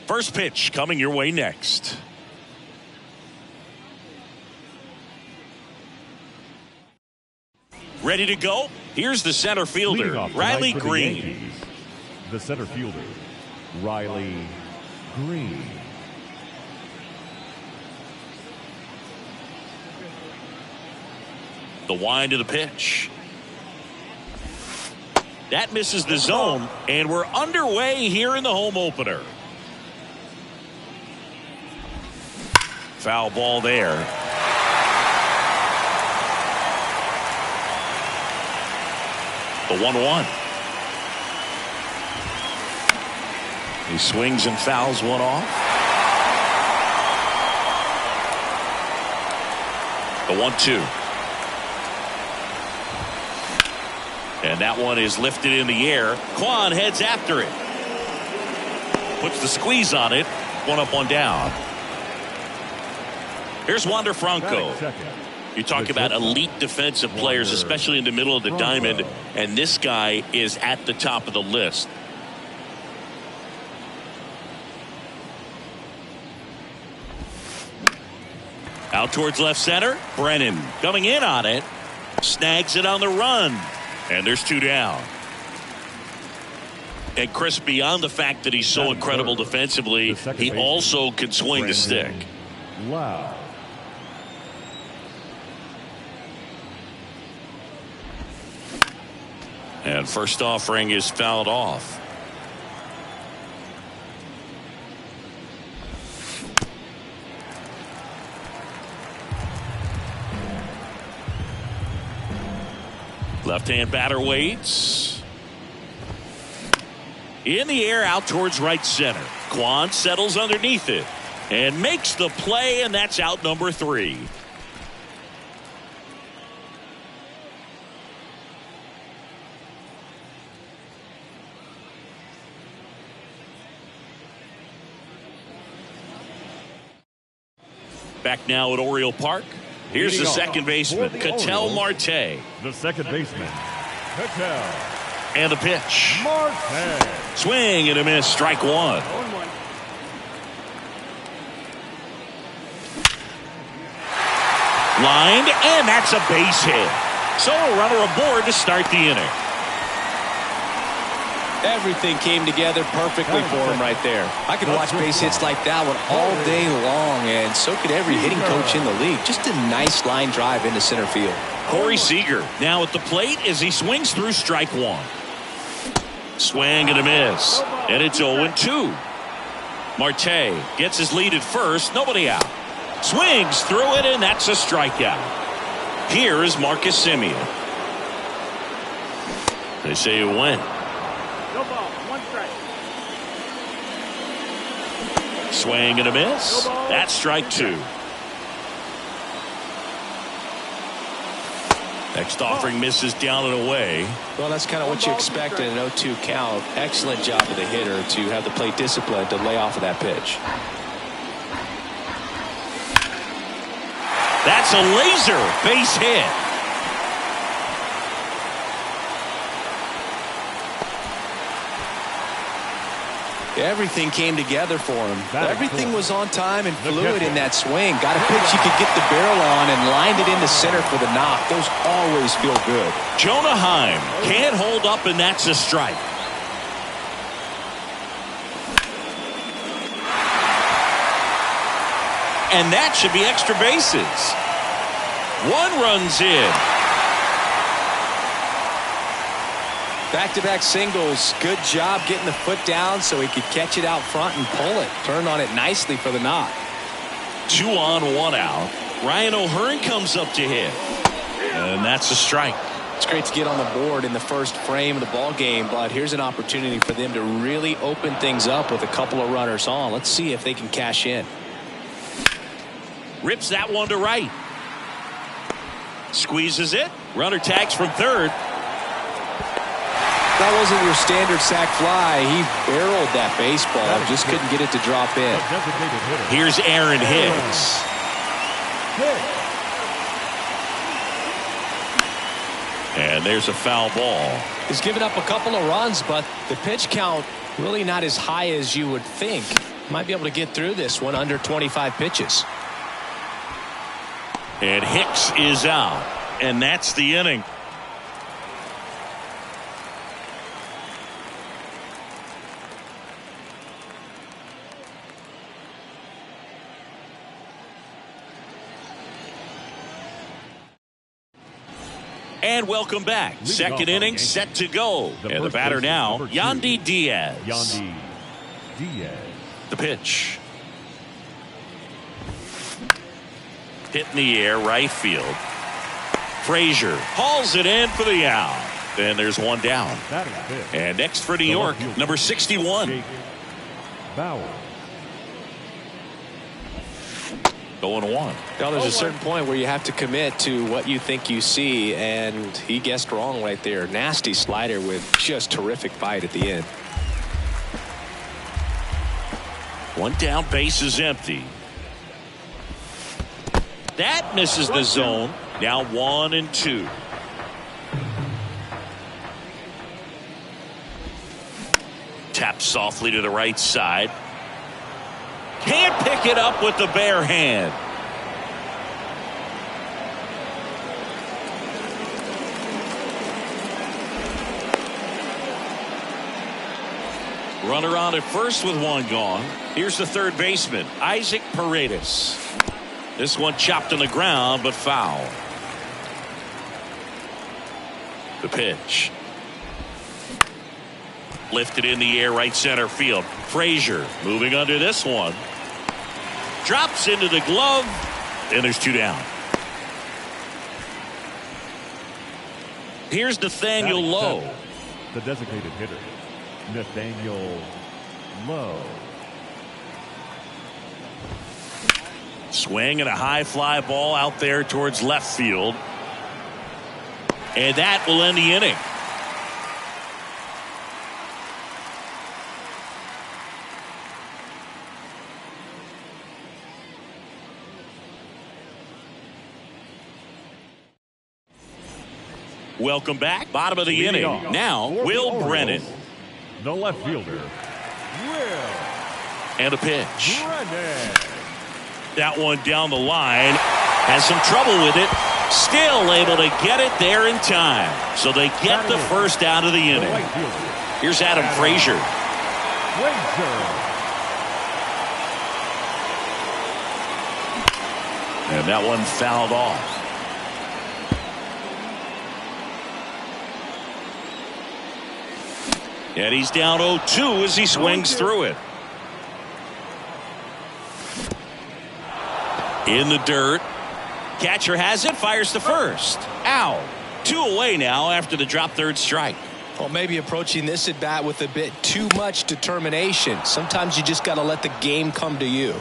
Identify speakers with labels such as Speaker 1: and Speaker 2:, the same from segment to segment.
Speaker 1: First pitch coming your way next. Ready to go? Here's the center fielder, Riley Green.
Speaker 2: The center fielder, Riley Green.
Speaker 1: The wind of the pitch. That misses the zone, and we're underway here in the home opener. Foul ball there. The 1-1. He swings and fouls one off. The 1-2. And that one is lifted in the air. Kwan heads after it. Puts the squeeze on it. One up, one down. Here's Wander Franco. You talk about elite defensive players, especially in the middle of the diamond, and this guy is at the top of the list. Out towards left center. Brennan coming in on it. Snags it on the run. And there's two down. And Chris, beyond the fact that he's so incredible defensively, he also can swing the stick.
Speaker 2: Wow.
Speaker 1: And first offering is fouled off. Left-hand batter waits. In the air out towards right center. Kwan settles underneath it and makes the play, and that's out number 3. Back now at Oriole Park. Here's the second baseman, Ketel Marte.
Speaker 2: The second baseman, Ketel.
Speaker 1: And the pitch.
Speaker 2: Marte.
Speaker 1: Swing and a miss, strike one. Lined, and that's a base hit. So a runner aboard to start the inning.
Speaker 3: Everything came together perfectly for him right there. I could watch base hits like that one all day long, and so could every hitting coach in the league. Just a nice line drive into center field.
Speaker 1: Corey Seager now at the plate as he swings through strike one. Swing and a miss, and it's 0-2. Marte gets his lead at first, nobody out. Swings through it, and that's a strikeout. Here is Marcus Semien. They say it went.
Speaker 4: No ball, 1 strike.
Speaker 1: Swing and a miss. That's strike 2. Next offering misses down and away.
Speaker 3: Well, that's kind of what you expect in an 0-2 count. Excellent job of the hitter to have the plate discipline to lay off of that pitch.
Speaker 1: That's a laser base hit.
Speaker 3: Everything came together for him. Everything was on time and fluid in that swing. Got a pitch you could get the barrel on and lined it into center for the knock. Those always feel good.
Speaker 1: Jonah Heim can't hold up, and that's a strike. And that should be extra bases. 1 run's in.
Speaker 3: Back-to-back singles. Good job getting the foot down so he could catch it out front and pull it. Turned on it nicely for the knock.
Speaker 1: 2 on, 1 out. Ryan O'Hearn comes up to hit. And that's a strike.
Speaker 3: It's great to get on the board in the first frame of the ball game, but here's an opportunity for them to really open things up with a couple of runners on. Let's see if they can cash in.
Speaker 1: Rips that one to right. Squeezes it. Runner tags from third.
Speaker 3: That wasn't your standard sac fly. He barreled that baseball. Just couldn't get it to drop in.
Speaker 1: Here's Aaron Hicks. And there's a foul ball.
Speaker 3: He's given up a couple of runs, but the pitch count Really not as high as you would think. Might be able to get through this one under 25 pitches.
Speaker 1: And Hicks is out. And that's the inning. And welcome back. Second inning set to go. And the batter now, Yandy Diaz.
Speaker 2: Yandy Diaz.
Speaker 1: The pitch. Hit in the air, right field. Frazier hauls it in for the out. And there's one down. And next for New York, number 61.
Speaker 2: Bauer.
Speaker 1: Going one.
Speaker 3: Well, there's a certain point where you have to commit to what you think you see, and he guessed wrong right there. Nasty slider with just terrific bite at the end.
Speaker 1: One down, base is empty. That misses the zone. Now 1-2. Tap softly to the right side. Can't pick it up with the bare hand. Runner on at first with one gone. Here's the third baseman, Isaac Paredes. This one chopped on the ground, but foul. The pitch. Lifted in the air, right center field. Frazier moving under this one. Drops into the glove, and there's two down. Here's Nathaniel Lowe.
Speaker 2: The designated hitter, Nathaniel Lowe.
Speaker 1: Swing and a high fly ball out there towards left field. And that will end the inning. Welcome back. Bottom of the inning. Now, Will Brennan.
Speaker 2: The left fielder, Will.
Speaker 1: And a pitch.
Speaker 2: Brennan.
Speaker 1: That one down the line. Has some trouble with it. Still able to get it there in time. So they get the first out of the inning. Here's Adam Frazier. And that one fouled off. And he's down 0-2 as he swings through it. In the dirt. Catcher has it, fires to first. Out. 2 away now after the drop third strike.
Speaker 3: Well, maybe approaching this at bat with a bit too much determination. Sometimes you just got to let the game come to you.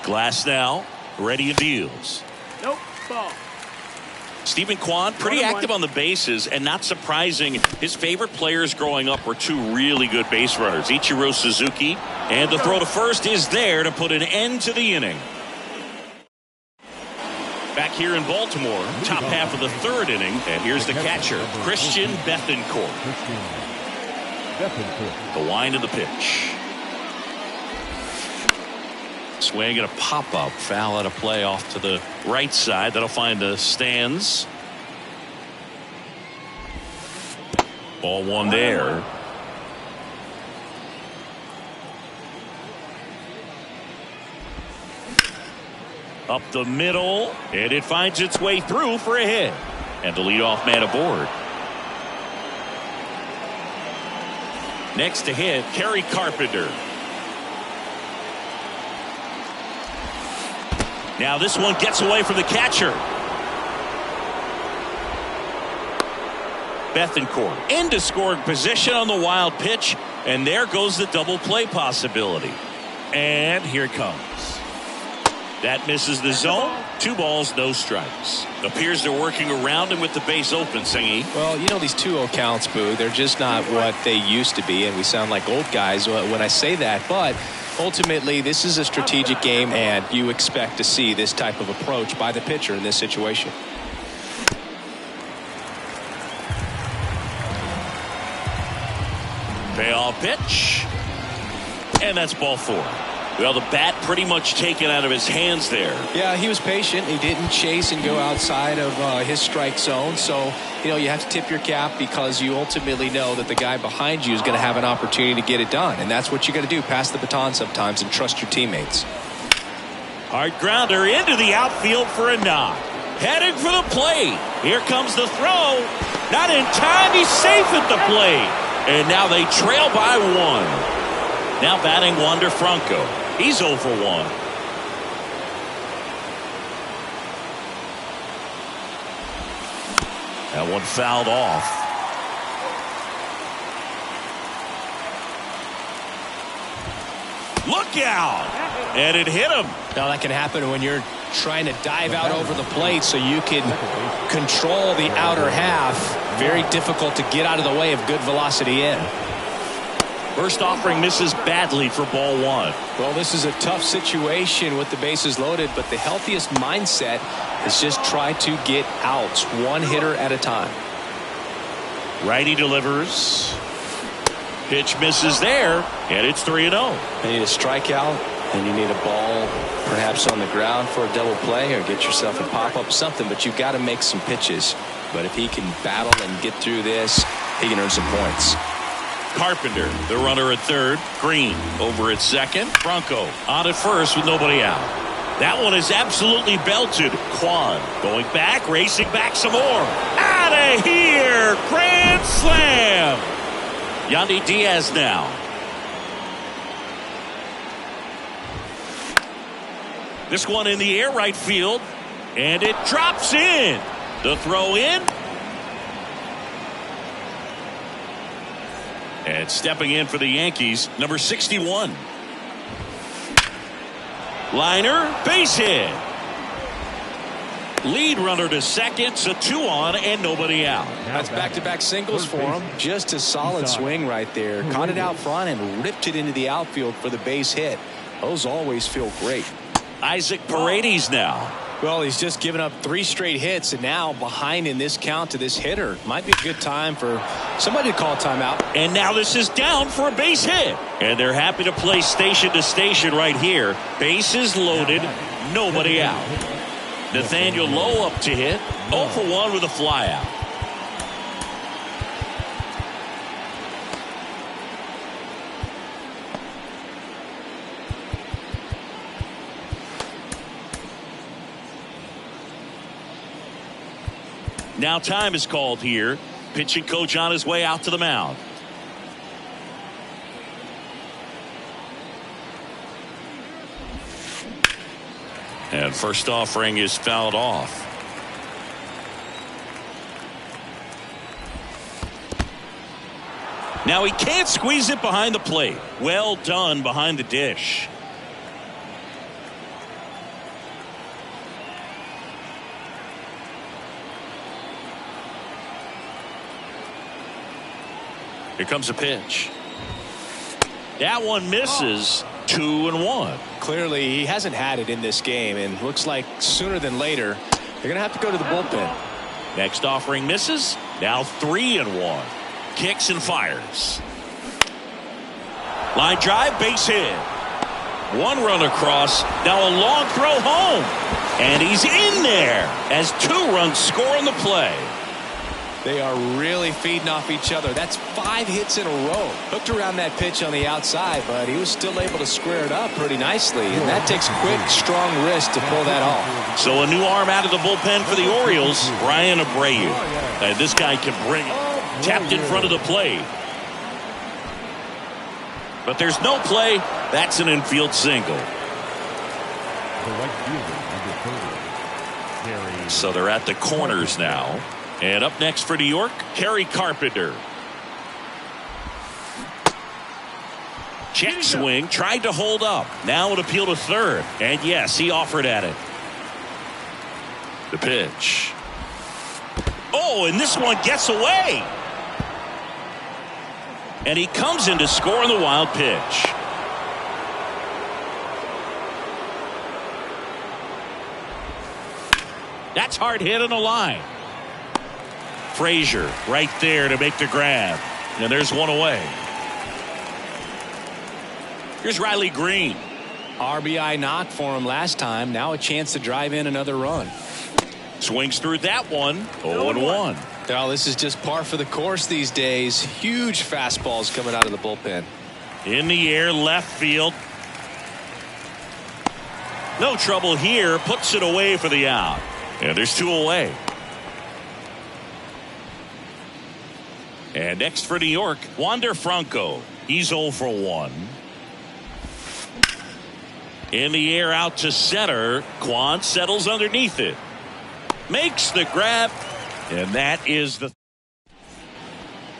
Speaker 1: Glass now, ready and deals.
Speaker 4: Nope, ball.
Speaker 1: Stephen Kwan, pretty active on the bases, and not surprising, his favorite players growing up were two really good base runners, Ichiro Suzuki, and the throw to first is there to put an end to the inning. Back here in Baltimore, top half of the third inning, and here's the catcher, Christian Bethancourt. The wind of the pitch. Swing and a pop-up, foul out of play off to the right side. That'll find the stands. Ball one there. Up the middle, and it finds its way through for a hit. And the leadoff man aboard. Next to hit, Kerry Carpenter. Now this one gets away from the catcher. Bethancourt into scoring position on the wild pitch, and there goes the double play possibility. And here it comes. That misses the zone. 2 balls, no strikes. Appears they're working around him with the base open, Singy.
Speaker 3: Well, you know, these 2-0 counts, Boo, they're just not what they used to be, and we sound like old guys when I say that, but ultimately this is a strategic game, and you expect to see this type of approach by the pitcher in this situation.
Speaker 1: Now a pitch. And that's ball 4. Well, the bat pretty much taken out of his hands there.
Speaker 3: Yeah, he was patient. He didn't chase and go outside of his strike zone. So, you have to tip your cap because you ultimately know that the guy behind you is going to have an opportunity to get it done. And that's what you got to do. Pass the baton sometimes and trust your teammates.
Speaker 1: Hard grounder into the outfield for a knock. Headed for the plate. Here comes the throw. Not in time. He's safe at the plate. And now they trail by 1. Now batting Wander Franco. He's 0 for 1. That one fouled off. Look out! And it hit him.
Speaker 3: Now that can happen when you're trying to dive out over the plate so you can control the outer half. Very difficult to get out of the way of good velocity in.
Speaker 1: First offering misses badly for ball 1.
Speaker 3: Well, this is a tough situation with the bases loaded, but the healthiest mindset is just try to get outs, one hitter at a time.
Speaker 1: Righty delivers. Pitch misses there, and it's 3-0.
Speaker 3: You need a strikeout, and you need a ball perhaps on the ground for a double play or get yourself a pop-up, something, but you've got to make some pitches. But if he can battle and get through this, he can earn some points.
Speaker 1: Carpenter, the runner at third. Green over at second. Franco on at first with nobody out. That one is absolutely belted. Kwan going back, racing back some more. Out of here! Grand slam! Yandy Diaz now. This one in the air right field. And it drops in. The throw in. And stepping in for the Yankees, number 61. Liner, base hit. Lead runner to second, so 2 on and nobody out.
Speaker 3: That's back-to-back singles for him. Just a solid swing right there. Caught it out front and ripped it into the outfield for the base hit. Those always feel great.
Speaker 1: Isaac Paredes now.
Speaker 3: Well, he's just given up 3 straight hits, and now behind in this count to this hitter. Might be a good time for somebody to call timeout.
Speaker 1: And now this is down for a base hit. And they're happy to play station to station right here. Bases loaded, nobody out. Nathaniel Lowe up to hit. 0 for 1 with a flyout. Now time is called here. Pitching coach on his way out to the mound. And first offering is fouled off. Now he can't squeeze it behind the plate. Well done behind the dish. Here comes a pitch. That one misses. 2-1.
Speaker 3: Clearly, he hasn't had it in this game, and looks like sooner than later, they're going to have to go to the bullpen.
Speaker 1: Next offering misses. Now 3-1. Kicks and fires. Line drive, base hit. 1 run across. Now a long throw home. And he's in there as 2 runs score in the play.
Speaker 3: They are really feeding off each other. That's 5 hits in a row. Hooked around that pitch on the outside, but he was still able to square it up pretty nicely. And that takes quick, strong wrist to pull that off.
Speaker 1: So a new arm out of the bullpen for the Orioles, Brian Abreu. And this guy can bring it. Tapped in front of the plate. But there's no play. That's an infield single.
Speaker 2: The right fielder, number 30.
Speaker 1: So they're at the corners now. And up next for New York, Kerry Carpenter. Check swing, tried to hold up. Now an appeal to third. And yes, he offered at it. The pitch. Oh, and this one gets away. And he comes in to score on the wild pitch. That's hard hit on the line. Frazier right there to make the grab. And there's one away. Here's Riley Green.
Speaker 3: RBI knock for him last time. Now a chance to drive in another run.
Speaker 1: Swings through that one. 0-1.
Speaker 3: Well, this is just par for the course these days. Huge fastballs coming out of the bullpen.
Speaker 1: In the air, left field. No trouble here. Puts it away for the out. And there's 2 away. And next for New York, Wander Franco. He's 0 for 1. In the air out to center. Kwan settles underneath it. Makes the grab. And that is the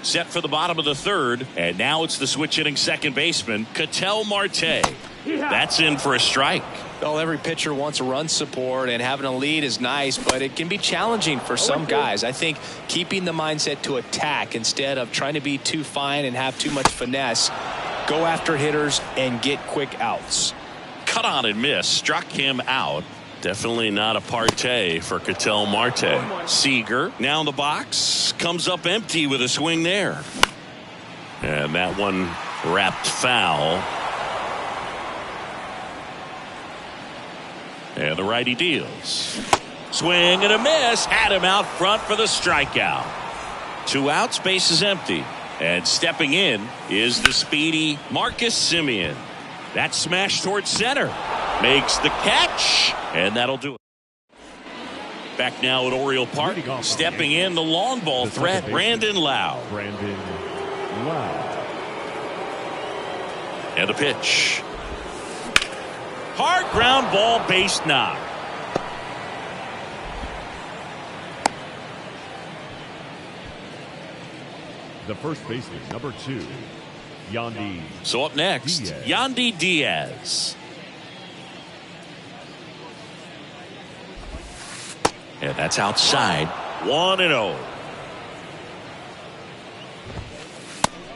Speaker 1: set for the bottom of the 3rd. And now it's the switch hitting second baseman, Ketel Marte. That's in for a strike.
Speaker 3: Well, every pitcher wants a run support, and having a lead is nice, but it can be challenging for some guys. I think keeping the mindset to attack instead of trying to be too fine and have too much finesse, go after hitters and get quick outs.
Speaker 1: Cut on and miss, struck him out. Definitely not a partay for Ketel Marte. Seager now in the box, comes up empty with a swing there. And that one wrapped foul. And the righty deals. Swing and a miss. Had him out front for the strikeout. 2 outs, base is empty. And stepping in is the speedy Marcus Semien. That smash towards center. Makes the catch. And that'll do it. Back now at Oriole Park. Stepping in the long ball threat, Brandon Lau. And a pitch. Hard ground ball, base knock.
Speaker 2: The first baseman, number 2, Yandy.
Speaker 1: So up next,
Speaker 2: Diaz.
Speaker 1: Yandy Diaz. And that's outside. 1-0.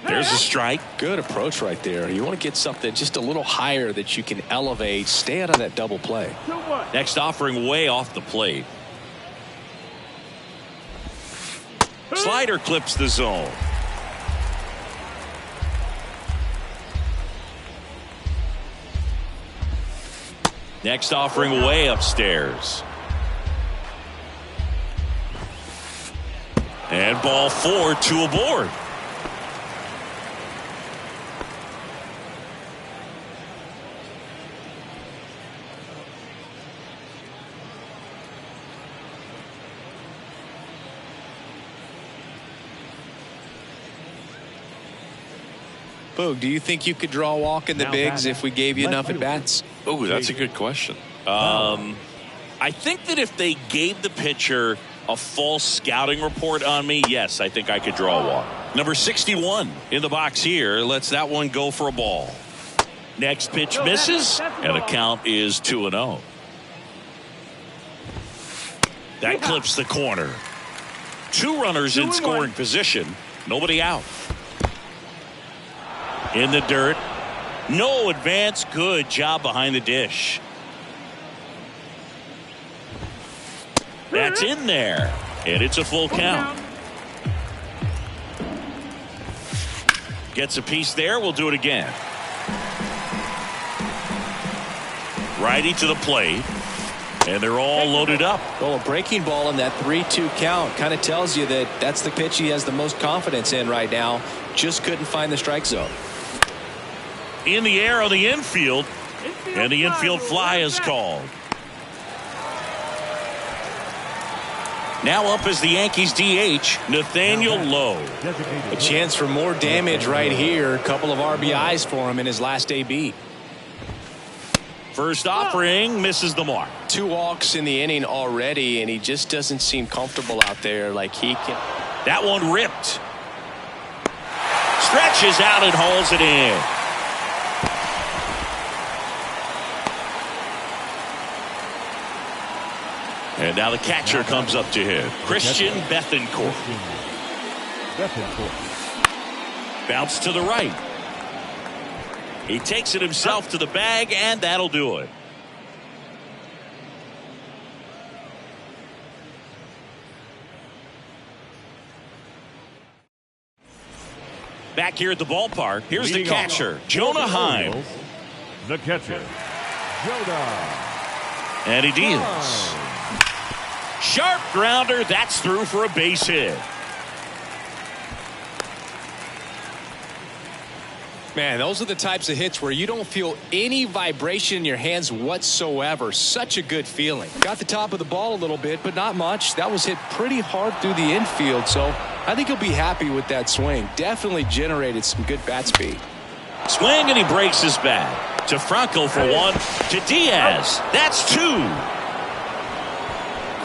Speaker 1: There's a strike.
Speaker 3: Good approach right there. You want to get something just a little higher that you can elevate. Stay out of that double play.
Speaker 1: Next offering way off the plate. Slider clips the zone. Next offering way upstairs. And ball 4, 2 aboard.
Speaker 3: Boog, do you think you could draw a walk in the bigs if we gave you enough at bats?
Speaker 1: Oh, that's a good question. I think that if they gave the pitcher a false scouting report on me, yes, I think I could draw a walk. Number 61 in the box here lets that one go for a ball. Next pitch misses, and the count is 2-0. That clips the corner. 2 runners in scoring position. Nobody out. In the dirt. No advance. Good job behind the dish. That's in there. And it's a full count. Gets a piece there. We'll do it again. Righty to the plate. And they're all loaded up.
Speaker 3: Well, a breaking ball in that 3-2 count kind of tells you that that's the pitch he has the most confidence in right now. Just couldn't find the strike zone.
Speaker 1: In the air on the infield. And the infield fly is called. Now up as the Yankees DH, Nathaniel Lowe.
Speaker 3: A chance for more damage right here. A couple of RBIs for him in his last AB.
Speaker 1: First offering misses the mark.
Speaker 3: 2 walks in the inning already, and he just doesn't seem comfortable out there like he can.
Speaker 1: That one ripped. Stretches out and hauls it in. And now the catcher comes up to him. Christian Bethancourt. Bounce to the right. He takes it himself to the bag, and that'll do it. Back here at the ballpark, here's the catcher, Jonah Heim.
Speaker 2: The catcher, Joda.
Speaker 1: And he deals. Sharp grounder. That's through for a base hit.
Speaker 3: Man, those are the types of hits where you don't feel any vibration in your hands whatsoever. Such a good feeling. Got the top of the ball a little bit, but not much. That was hit pretty hard through the infield, so I think he'll be happy with that swing. Definitely generated some good bat speed.
Speaker 1: Swing, and he breaks his bat. To Franco for one. To Diaz. That's two.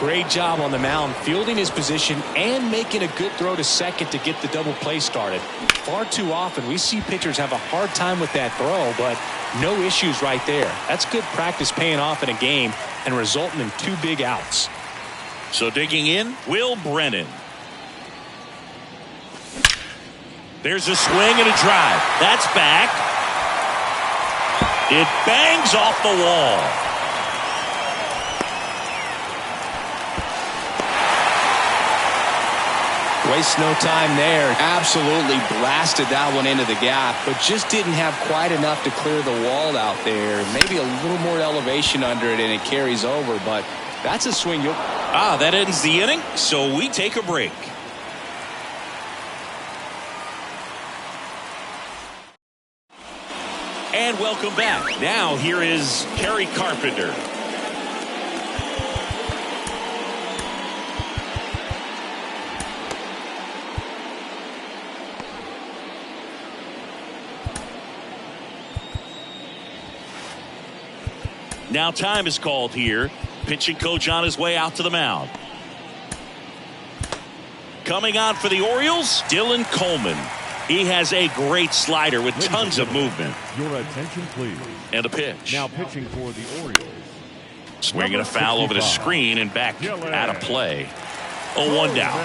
Speaker 3: Great job on the mound, fielding his position and making a good throw to second to get the double play started. Far too often we see pitchers have a hard time with that throw, but no issues right there. That's good practice paying off in a game and resulting in 2 big outs.
Speaker 1: So digging in, Will Brennan. There's a swing and a drive. That's back. It bangs off the wall.
Speaker 3: Waste no time there. Absolutely blasted that one into the gap, but just didn't have quite enough to clear the wall out there. Maybe a little more elevation under it and it carries over, but that's a swing.
Speaker 1: That ends the inning, so we take a break. And welcome back. Now here is Kerry Carpenter. Now time is called here. Pitching coach on his way out to the mound. Coming on for the Orioles, Dylan Coleman. He has a great slider with tons of movement.
Speaker 2: Your attention, please.
Speaker 1: And a pitch.
Speaker 2: Now pitching for the Orioles.
Speaker 1: Swinging a foul over the screen and back out of play. 0-1 down.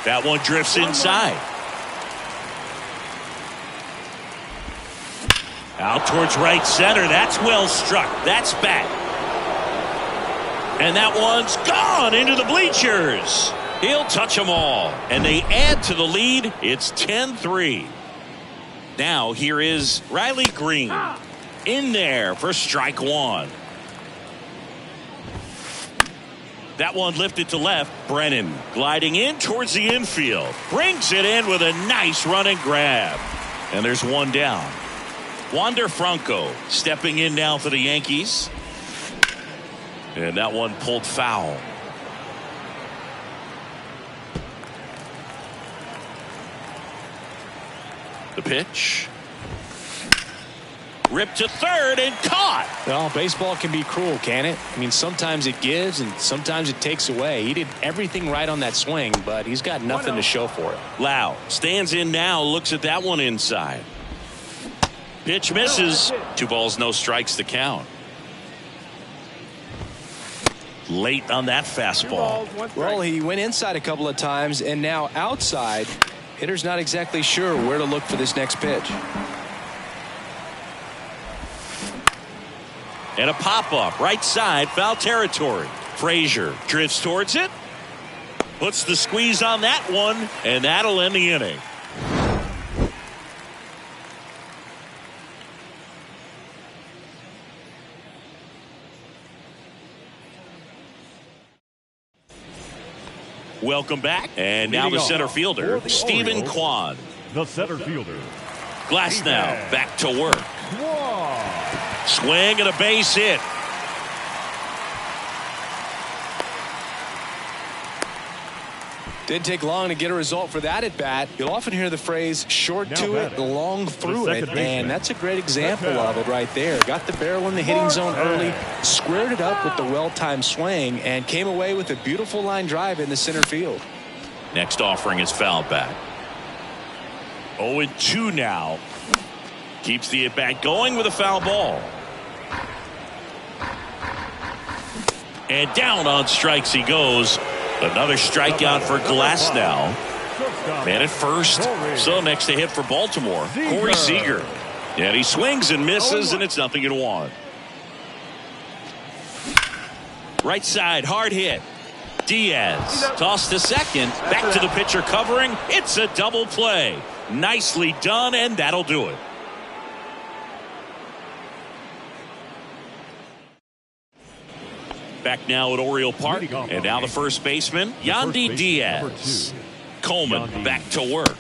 Speaker 1: That one drifts inside. Out towards right center. That's well struck. That's back. And that one's gone into the bleachers. He'll touch them all. And they add to the lead. It's 10-3. Now here is Riley Green. In there for strike one. That one lifted to left. Brennan gliding in towards the infield. Brings it in with a nice running grab. And there's one down. Wander Franco stepping in now for the Yankees. And that one pulled foul. The pitch. Ripped to third and caught.
Speaker 3: Well, baseball can be cruel, can it? I mean, sometimes it gives and sometimes it takes away. He did everything right on that swing, but he's got nothing to show for it.
Speaker 1: Lau stands in now, looks at that one inside. Pitch misses. 2 balls, no strikes to count. Late on that fastball.
Speaker 3: Well, he went inside a couple of times and now outside. Hitter's not exactly sure where to look for this next pitch.
Speaker 1: And a pop-up right side, foul territory. Frazier drifts towards it. Puts the squeeze on that one, and that'll end the inning. Welcome back. And now the center fielder, Stephen Kwan.
Speaker 2: The center fielder.
Speaker 1: Glasnow back to work. Swing and a base hit.
Speaker 3: Didn't take long to get a result for that at bat. You'll often hear the phrase short to it, long through it, and that's a great example of it right there. Got the barrel in the hitting zone early, squared it up with the well-timed swing, and came away with a beautiful line drive in the center field.
Speaker 1: Next offering is fouled back. 0-2 now. Keeps the at-bat going with a foul ball. And down on strikes he goes. Another strikeout for Glasnow. Man at first. So next to hit for Baltimore, Corey Seager. And he swings and misses, and it's 0-1. Right side, hard hit. Diaz tossed to second. Back to the pitcher covering. It's a double play. Nicely done, and that'll do it. Back now at Oriole Park. And now the first baseman, Yandy Diaz. Coleman back to work.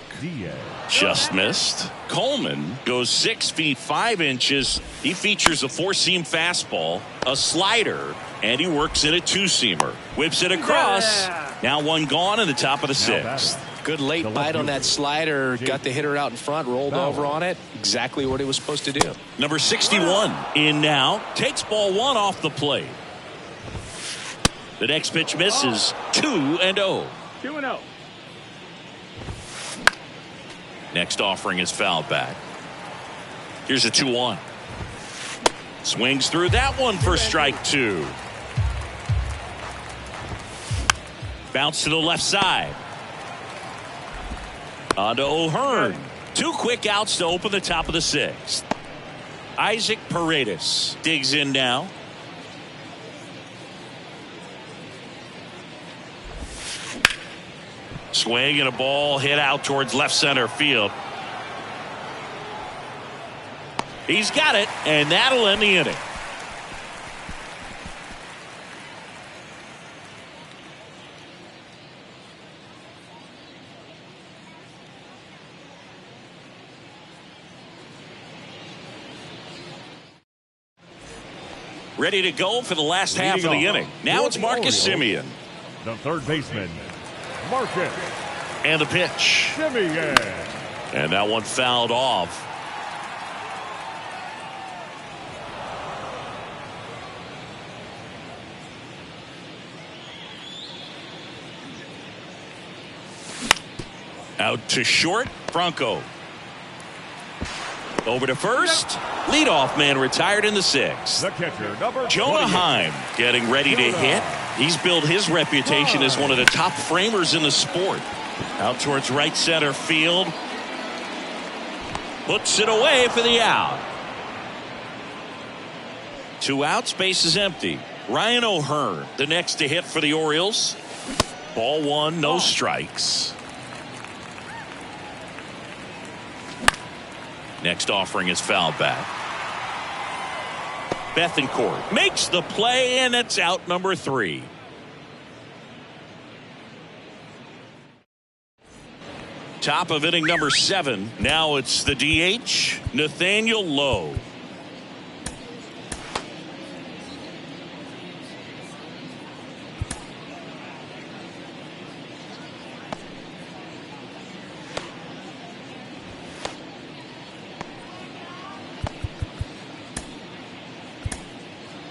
Speaker 1: Just missed. Coleman goes 6 feet 5 inches. He features a four-seam fastball, a slider, and he works in a two-seamer. Whips it across. Now one gone in the top of the sixth.
Speaker 3: Good late bite on that slider. Got the hitter out in front, rolled over on it. Exactly what he was supposed to do.
Speaker 1: Number 61 in now. Takes ball one off the plate. The next pitch misses. 2-0.
Speaker 4: 2-0.
Speaker 1: Next offering is fouled back. Here's a 2-1. Swings through that one for strike two. Bounce to the left side. On to O'Hearn. 2 quick outs to open the top of the sixth. Isaac Paredes digs in now. Swing and a ball hit out towards left center field. He's got it, and that'll end the inning. Ready to go for the last half of the inning. Now it's Marcus Semien.
Speaker 2: The third baseman, Marcus.
Speaker 1: And the pitch.
Speaker 2: Semien.
Speaker 1: And that one fouled off. Out to short, Franco. Over to first. Leadoff man retired in the sixth.
Speaker 2: The catcher, number
Speaker 1: Jonah Heim getting ready to hit. He's built his reputation as one of the top framers in the sport. Out towards right center field. Puts it away for the out. 2 outs, base is empty. Ryan O'Hearn, the next to hit for the Orioles. Ball one, no strikes. Next offering is fouled back. Bethancourt makes the play, and it's out number 3. Top of inning number 7. Now it's the DH, Nathaniel Lowe.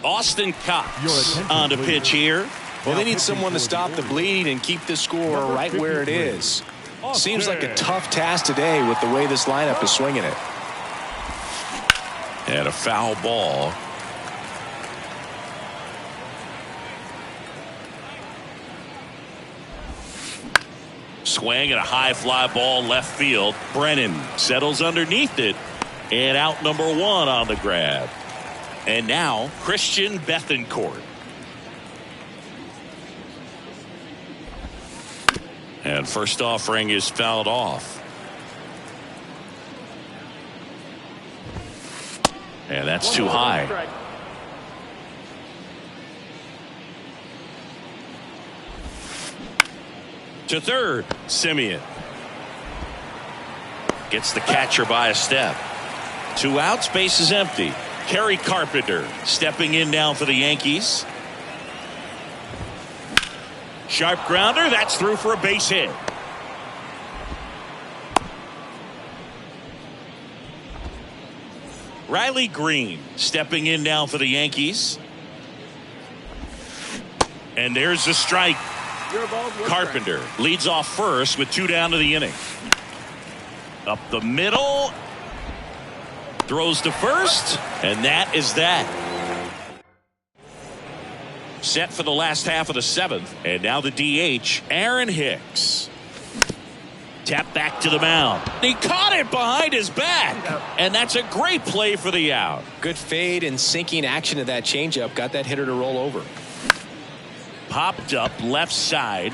Speaker 1: Austin Cox on the pitch here.
Speaker 3: Well, they need someone to stop the bleed and keep the score right where it is. Seems like a tough task today with the way this lineup is swinging it.
Speaker 1: And a foul ball. Swing and a high fly ball left field. Brennan settles underneath it. And out number 1 on the grab. And now Christian Bethancourt. And first offering is fouled off. And that's too high. To third, Semien. Gets the catcher by a step. 2 outs, base is empty. Kerry Carpenter stepping in now for the Yankees. Sharp grounder, that's through for a base hit. Riley Green stepping in now for the Yankees. And there's the strike. Carpenter leads off first with 2 down to the inning. Up the middle. Throws to first, and that is that. Set for the last half of the 7th, and now the DH, Aaron Hicks. Tap back to the mound. He caught it behind his back, and that's a great play for the out.
Speaker 3: Good fade and sinking action of that changeup got that hitter to roll over.
Speaker 1: Popped up left side,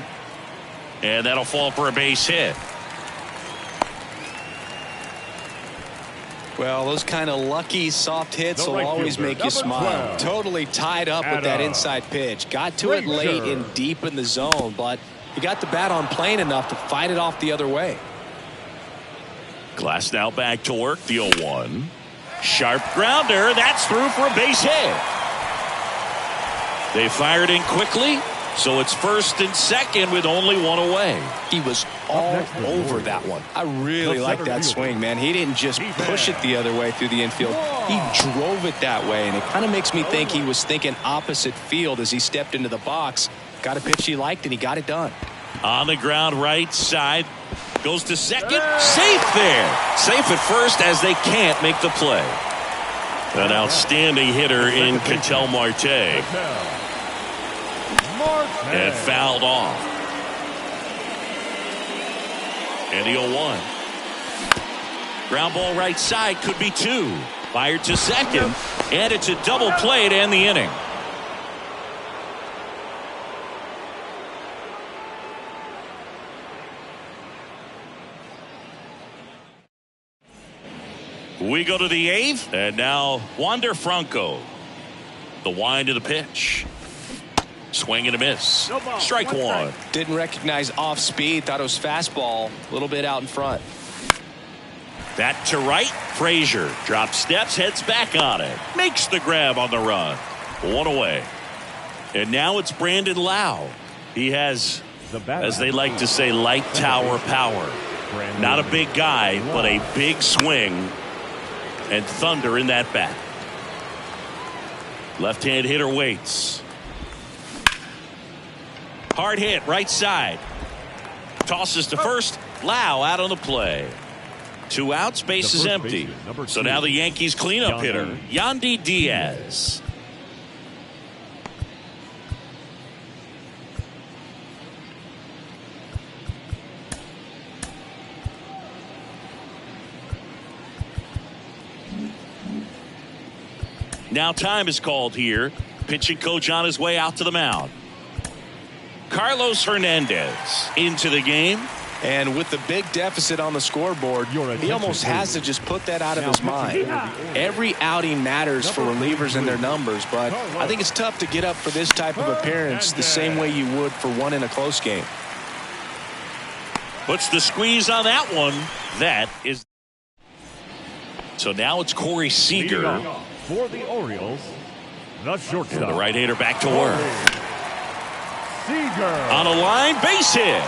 Speaker 1: and that'll fall for a base hit.
Speaker 3: Well, those kind of lucky soft hits will
Speaker 2: right
Speaker 3: always
Speaker 2: fielder,
Speaker 3: make you
Speaker 2: number
Speaker 3: smile.
Speaker 2: 12.
Speaker 3: Totally tied up with that inside pitch. Got to it late
Speaker 2: Frazier.
Speaker 3: and deep in the zone, but he got the bat on plane enough to fight it off the other way.
Speaker 1: Glass now back to work. The 0-1. Sharp grounder. That's through for a base hit. They fired in quickly, so it's first and second with only one away.
Speaker 3: He was all over that one. I really like that swing, man. He didn't just push it the other way through the infield. He drove it that way, and it kind of makes me think he was thinking opposite field as he stepped into the box. Got a pitch he liked, and he got it done.
Speaker 1: On the ground, right side. Goes to second. Safe there. Safe at first as they can't make the play. An outstanding hitter in Ketel Marte. And fouled off. And the 0-1. Ground ball right side, could be two. Fired to second. And it's a double play to end the inning. We go to the 8th, and now Wander Franco. The wind of the pitch. Swing and a miss. Strike one.
Speaker 3: Didn't recognize off speed. Thought it was fastball. A little bit out in front.
Speaker 1: That to right. Frazier drops steps, heads back on it. Makes the grab on the run. One away. And now it's Brandon Lau. He has, as they like to say, light tower power. Not a big guy, but a big swing. And thunder in that bat. Left-hand hitter waits. Hard hit, right side. Tosses to first. Lau out on the play. 2 outs, base is empty. So now the Yankees cleanup hitter, Yandy Diaz. Now time is called here. Pitching coach on his way out to the mound. Carlos Hernandez into the game.
Speaker 3: And with the big deficit on the scoreboard, he almost has to just put that out of his mind. Every outing matters for relievers and their numbers, but I think it's tough to get up for this type of appearance the same way you would for one in a close game.
Speaker 1: Puts the squeeze on that one. That is. So now it's Corey Seager.
Speaker 2: For the Orioles, the shortstop.
Speaker 1: And the right-hander back to work.
Speaker 2: Seager.
Speaker 1: On a line, base hit.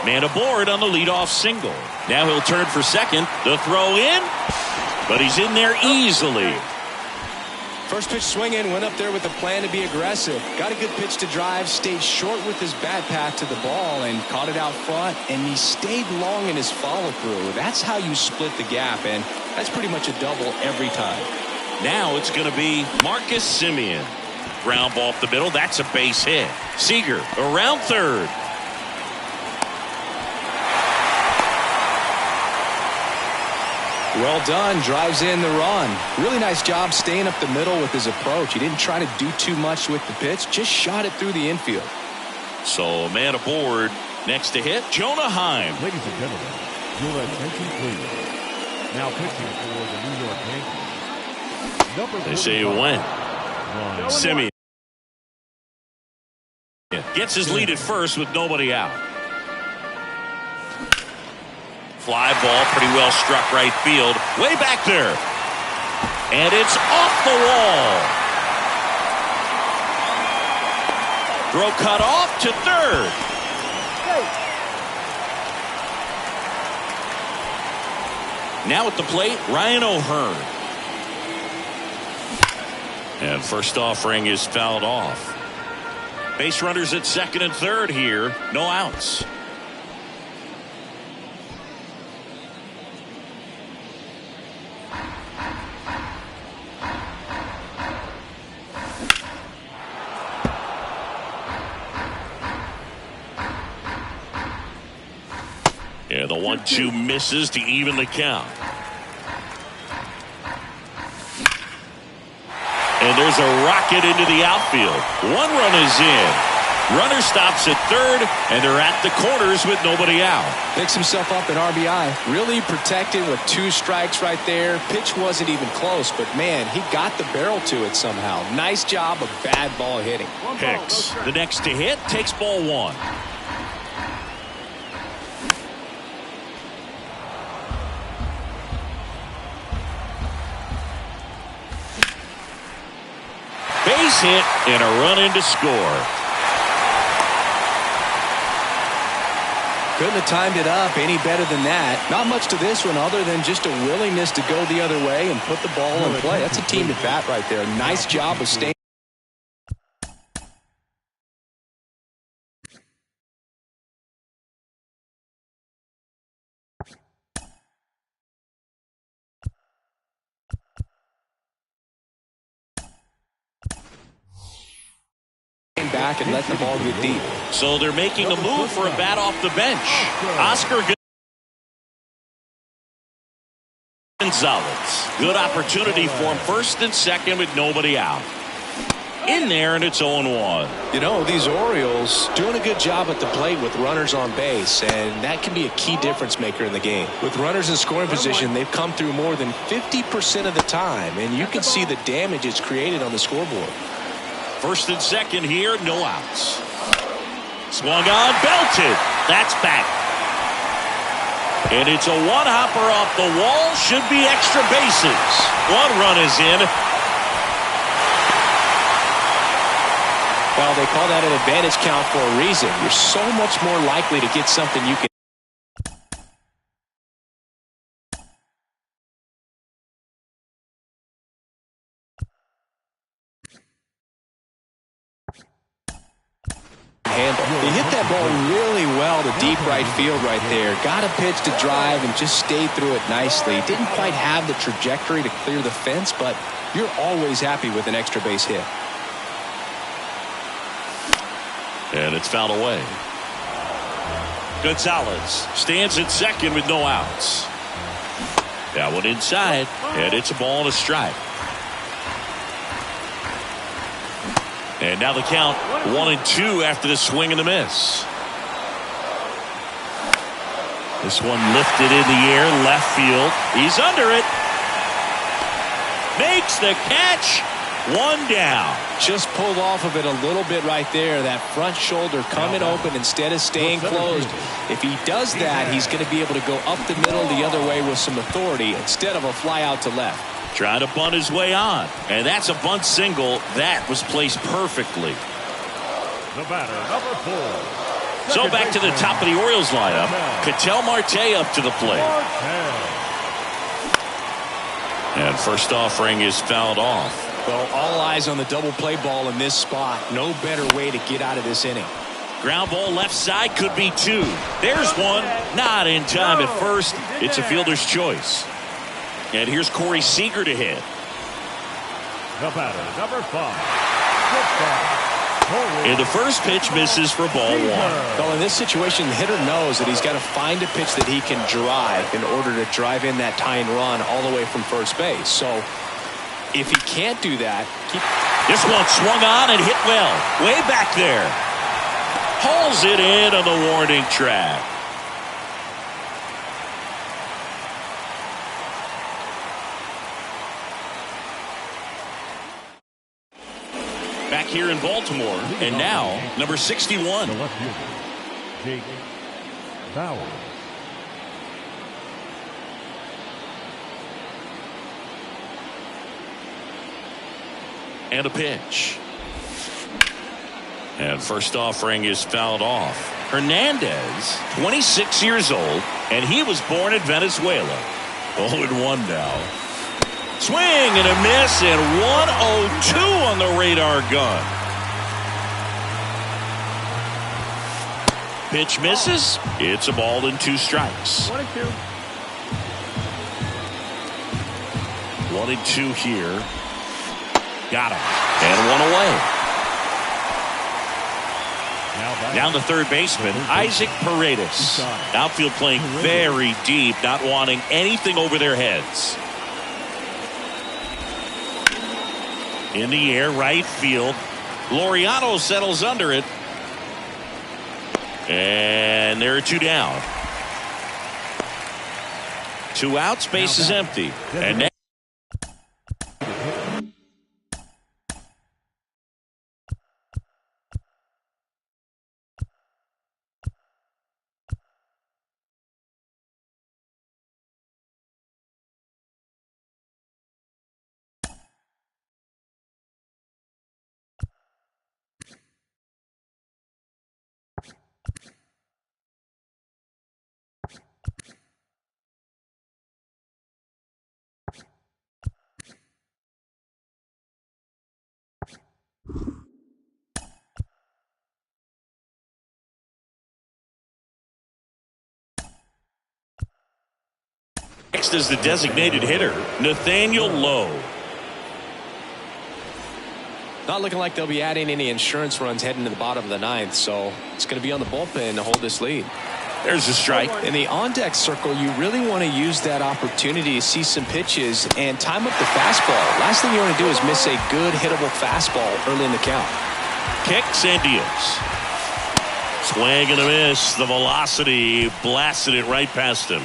Speaker 1: Man aboard on the leadoff single. Now he'll turn for second. The throw in, but he's in there easily.
Speaker 3: First pitch swing in, went up there with a plan to be aggressive. Got a good pitch to drive, stayed short with his bat path to the ball and caught it out front, and he stayed long in his follow-through. That's how you split the gap, and that's pretty much a double every time.
Speaker 1: Now it's going to be Marcus Semien. Ground ball up the middle. That's a base hit. Seager around third.
Speaker 3: Well done. Drives in the run. Really nice job staying up the middle with his approach. He didn't try to do too much with the pitch. Just shot it through the infield.
Speaker 1: So man aboard. Next to hit, Jonah Heim.
Speaker 2: Ladies and gentlemen, your attention please. Now pitching for the New York Yankees.
Speaker 1: They say it went. Semien gets his lead at first with nobody out. Fly ball pretty well struck right field. Way back there. And it's off the wall. Throw cut off to third. Now at the plate, Ryan O'Hearn. And first offering is fouled off. Base runners at second and third here. No outs. Yeah, the 1-2 misses to even the count. And there's a rocket into the outfield. One run is in. Runner stops at third, and they're at the corners with nobody out.
Speaker 3: Picks himself up an RBI. Really protected with 2 strikes right there. Pitch wasn't even close, but man, he got the barrel to it somehow. Nice job of bad ball hitting.
Speaker 1: Hicks, the next to hit, takes ball 1. Base hit and a run in to score.
Speaker 3: Couldn't have timed it up any better than that. Not much to this one other than just a willingness to go the other way and put the ball in play. That's a team at bat right there. Nice job of staying. Back and let the ball get deep.
Speaker 1: So they're making a move for a bat off the bench. Oscar Gonzalez. Good opportunity for him, first and second with nobody out. In there, and it's 0-1.
Speaker 3: You know, these Orioles doing a good job at the plate with runners on base, and that can be a key difference maker in the game. With runners in scoring position, they've come through more than 50% of the time, and you can see the damage it's created on the scoreboard.
Speaker 1: First and second here, no outs. Swung on, belted. That's back. And it's a one-hopper off the wall. Should be extra bases. 1 run is in.
Speaker 3: Well, they call that an advantage count for a reason. You're so much more likely to get something you can handle. He hit that ball really well to deep right field right there. Got a pitch to drive and just stayed through it nicely. Didn't quite have the trajectory to clear the fence, but you're always happy with an extra base hit.
Speaker 1: And it's fouled away. Gonzalez stands at second with no outs. That one inside, and it's a ball and a strike. And now the count 1-2 after the swing and the miss. This one lifted in the air, left field. He's under it. Makes the catch. 1 down.
Speaker 3: Just pulled off of it a little bit right there. That front shoulder coming open instead of staying closed. If he does that, he's going to be able to go up the middle the other way with some authority instead of a fly out to left.
Speaker 1: Trying to bunt his way on. And that's a bunt single. That was placed perfectly.
Speaker 2: The batter, number 4.
Speaker 1: So back to the top of the Orioles lineup. Ketel Marte up to the plate. And first offering is fouled off.
Speaker 3: Well, all eyes on the double play ball in this spot. No better way to get out of this inning.
Speaker 1: Ground ball left side, could be 2. There's 1. Not in time at first. It's a fielder's choice. And here's Corey Seager to hit.
Speaker 2: The batter, number 5.
Speaker 1: And the first pitch misses for ball 1.
Speaker 3: Well, in this situation, the hitter knows that he's got to find a pitch that he can drive in order to drive in that tying run all the way from first base. So if he can't do that,
Speaker 1: this one swung on and hit well. Way back there. Hauls it in on the warning track. Back here in Baltimore, and now number 61.
Speaker 2: The left fielder, Jake Bauer.
Speaker 1: And a pitch. And first offering is fouled off. Hernandez, 26 years old, and he was born in Venezuela. 0-1 now. Swing and a miss, and 1-0-2 on the radar gun. Pitch misses. It's a ball and 2 strikes.
Speaker 4: 1-2.
Speaker 1: 1-2 here. Got him. And 1 away. Down the third baseman, Isaac Paredes. Outfield playing very deep, not wanting anything over their heads. In the air, right field. Laureano settles under it. And there are two down. Two outs, base is empty. And next. Next is the designated hitter, Nathaniel Lowe.
Speaker 3: Not looking like they'll be adding any insurance runs heading to the bottom of the ninth, so it's going to be on the bullpen to hold this lead.
Speaker 1: There's a strike.
Speaker 3: In the on-deck circle, you really want to use that opportunity to see some pitches and time up the fastball. Last thing you want to do is miss a good hittable fastball early in the count.
Speaker 1: Kicks and deals. Swing and a miss. The velocity blasted it right past him.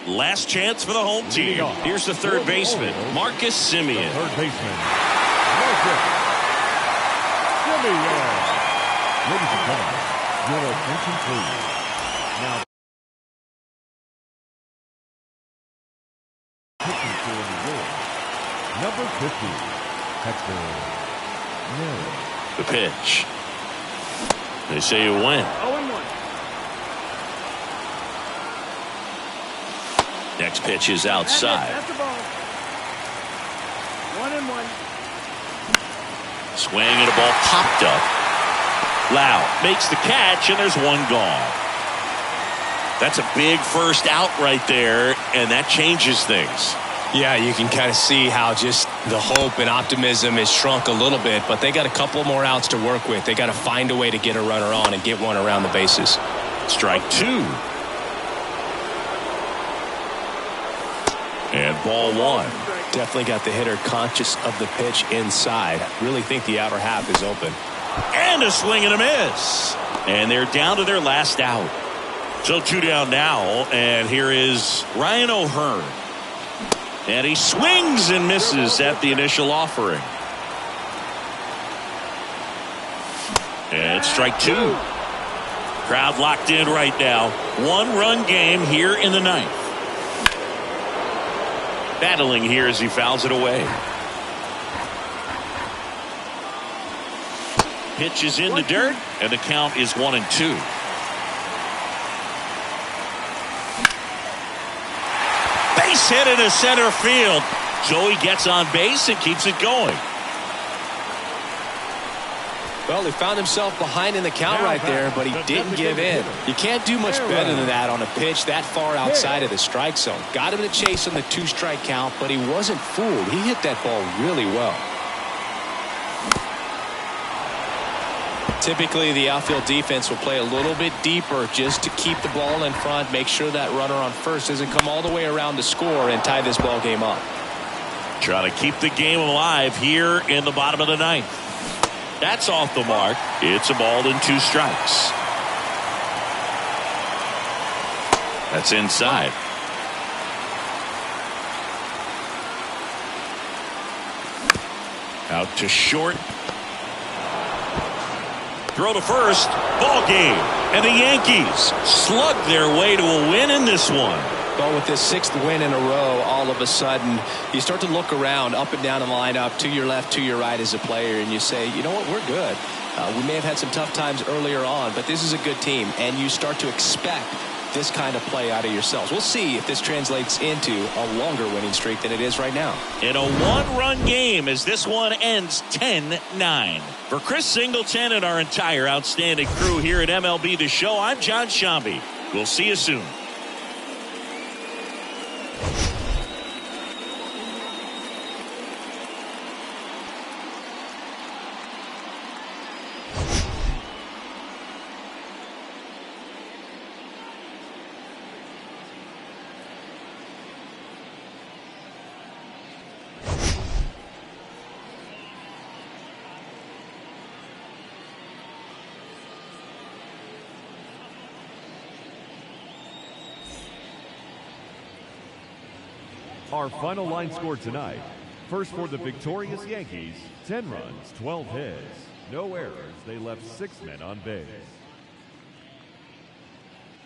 Speaker 1: Last chance for the home team. Here's the third baseman, Marcus Semien.
Speaker 2: Third baseman, Marcus Semien. Ladies and gentlemen, your attention please. Now, pitching for New York, number 50, Hector Neris.
Speaker 1: The pitch. They say you win.
Speaker 4: 0-1.
Speaker 1: Next pitch is outside.
Speaker 4: That's the ball. 1-1.
Speaker 1: Swing and a ball popped up. Lau makes the catch, and there's one gone. That's a big first out right there, and that changes things.
Speaker 3: Yeah, you can kind of see how just the hope and optimism is shrunk a little bit, but they got a couple more outs to work with. They got to find a way to get a runner on and get one around the bases.
Speaker 1: Strike two. And ball one.
Speaker 3: Definitely got the hitter conscious of the pitch inside. Really think the outer half is open.
Speaker 1: And a swing and a miss. And they're down to their last out. So two down now. And here is Ryan O'Hearn. And he swings and misses at the initial offering. And strike two. Crowd locked in right now. One-run game here in the ninth. Battling here as he fouls it away. Pitch is in the dirt, and the count is 1-2. Base hit into center field. Joey gets on base and keeps it going.
Speaker 3: Well, he found himself behind in the count right there, but he didn't give in. You can't do much better than that on a pitch that far outside of the strike zone. Got him to chase on the 2-strike count, but he wasn't fooled. He hit that ball really well. Typically, the outfield defense will play a little bit deeper just to keep the ball in front, make sure that runner on first doesn't come all the way around to score and tie this ball game up.
Speaker 1: Try to keep the game alive here in the bottom of the ninth. That's off the mark. It's a ball and 2 strikes. That's inside. Out to short. Throw to first. Ball game. And the Yankees slug their way to a win in this one.
Speaker 3: Well, with this 6th win in a row, all of a sudden, you start to look around, up and down the lineup, to your left, to your right as a player, and you say, you know what, we're good. We may have had some tough times earlier on, but this is a good team, and you start to expect this kind of play out of yourselves. We'll see if this translates into a longer winning streak than it is right now.
Speaker 1: In a one-run game as this one ends 10-9. For Chris Singleton and our entire outstanding crew here at MLB The Show, I'm John Shambi. We'll see you soon.
Speaker 2: Our final line score tonight. First for the victorious Yankees, 10 runs, 12 hits. No errors, they left 6 men on base.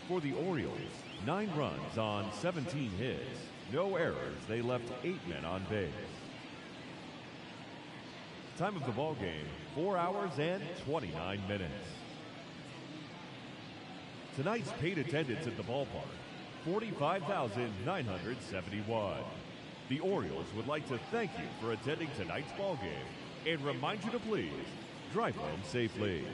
Speaker 2: For the Orioles, 9 runs on 17 hits. No errors, they left 8 men on base. Time of the ball game, 4 hours and 29 minutes. Tonight's paid attendance at the ballpark, 45,971. The Orioles would like to thank you for attending tonight's ball game and remind you to please drive home safely.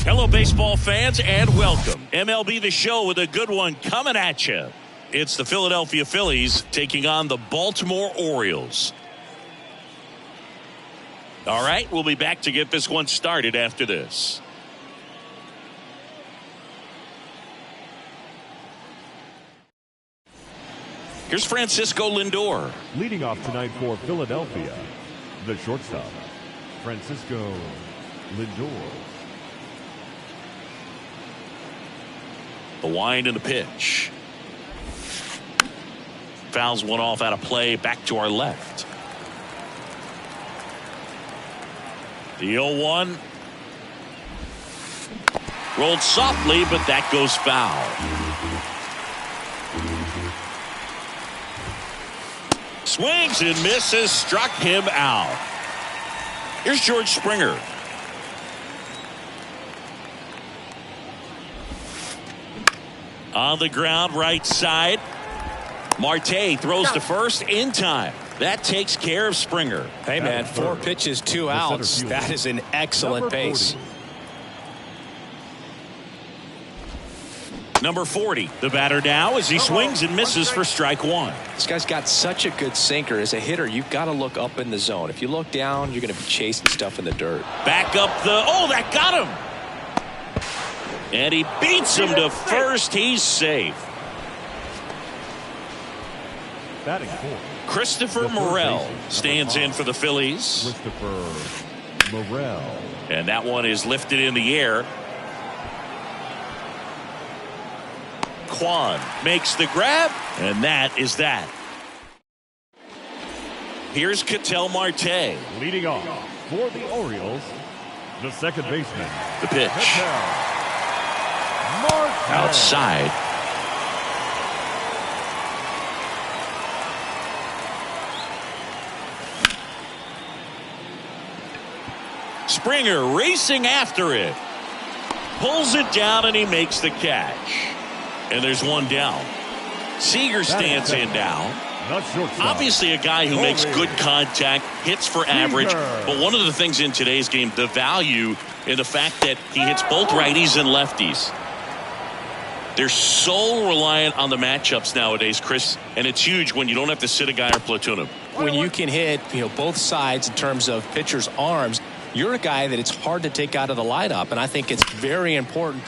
Speaker 1: Hello, baseball fans, and welcome. MLB The Show with a good one coming at you. It's the Philadelphia Phillies taking on the Baltimore Orioles. All right, we'll be back to get this one started after this. Here's Francisco Lindor.
Speaker 2: Leading off tonight for Philadelphia, the shortstop, Francisco Lindor.
Speaker 1: The wind and the pitch. Fouls one off out of play, back to our left. The 0-1. Rolled softly, but that goes foul. Swings and misses, struck him out. Here's George Springer. On the ground, right side. Marte throws to first in time. That takes care of Springer.
Speaker 3: Hey, man, 4 pitches, 2 outs. That is an excellent pace.
Speaker 1: Number 40, the batter now as he swings and misses for strike 1.
Speaker 3: This guy's got such a good sinker. As a hitter, you've got to look up in the zone. If you look down, you're going to be chasing stuff in the dirt.
Speaker 1: Back up the, oh, that got him. And he beats him to first. He's safe.
Speaker 2: Batting fourth,
Speaker 1: Christopher Morel stands in for the Phillies.
Speaker 2: Christopher Morel.
Speaker 1: And that one is lifted in the air. Kwan makes the grab, and that is that. Here's Ketel Marte.
Speaker 2: Leading off for the Orioles, the second baseman.
Speaker 1: The pitch.
Speaker 2: Ketel Marte.
Speaker 1: Outside. Springer racing after it. Pulls it down, and he makes the catch. And there's one down. Seager stands in now. Obviously a guy who makes good contact, hits for average. But one of the things in today's game, the value in the fact that he hits both righties and lefties. They're so reliant on the matchups nowadays, Chris, and it's huge when you don't have to sit a guy or platoon him.
Speaker 3: When you can hit, both sides in terms of pitchers' arms, you're a guy that it's hard to take out of the lineup, and I think it's very important.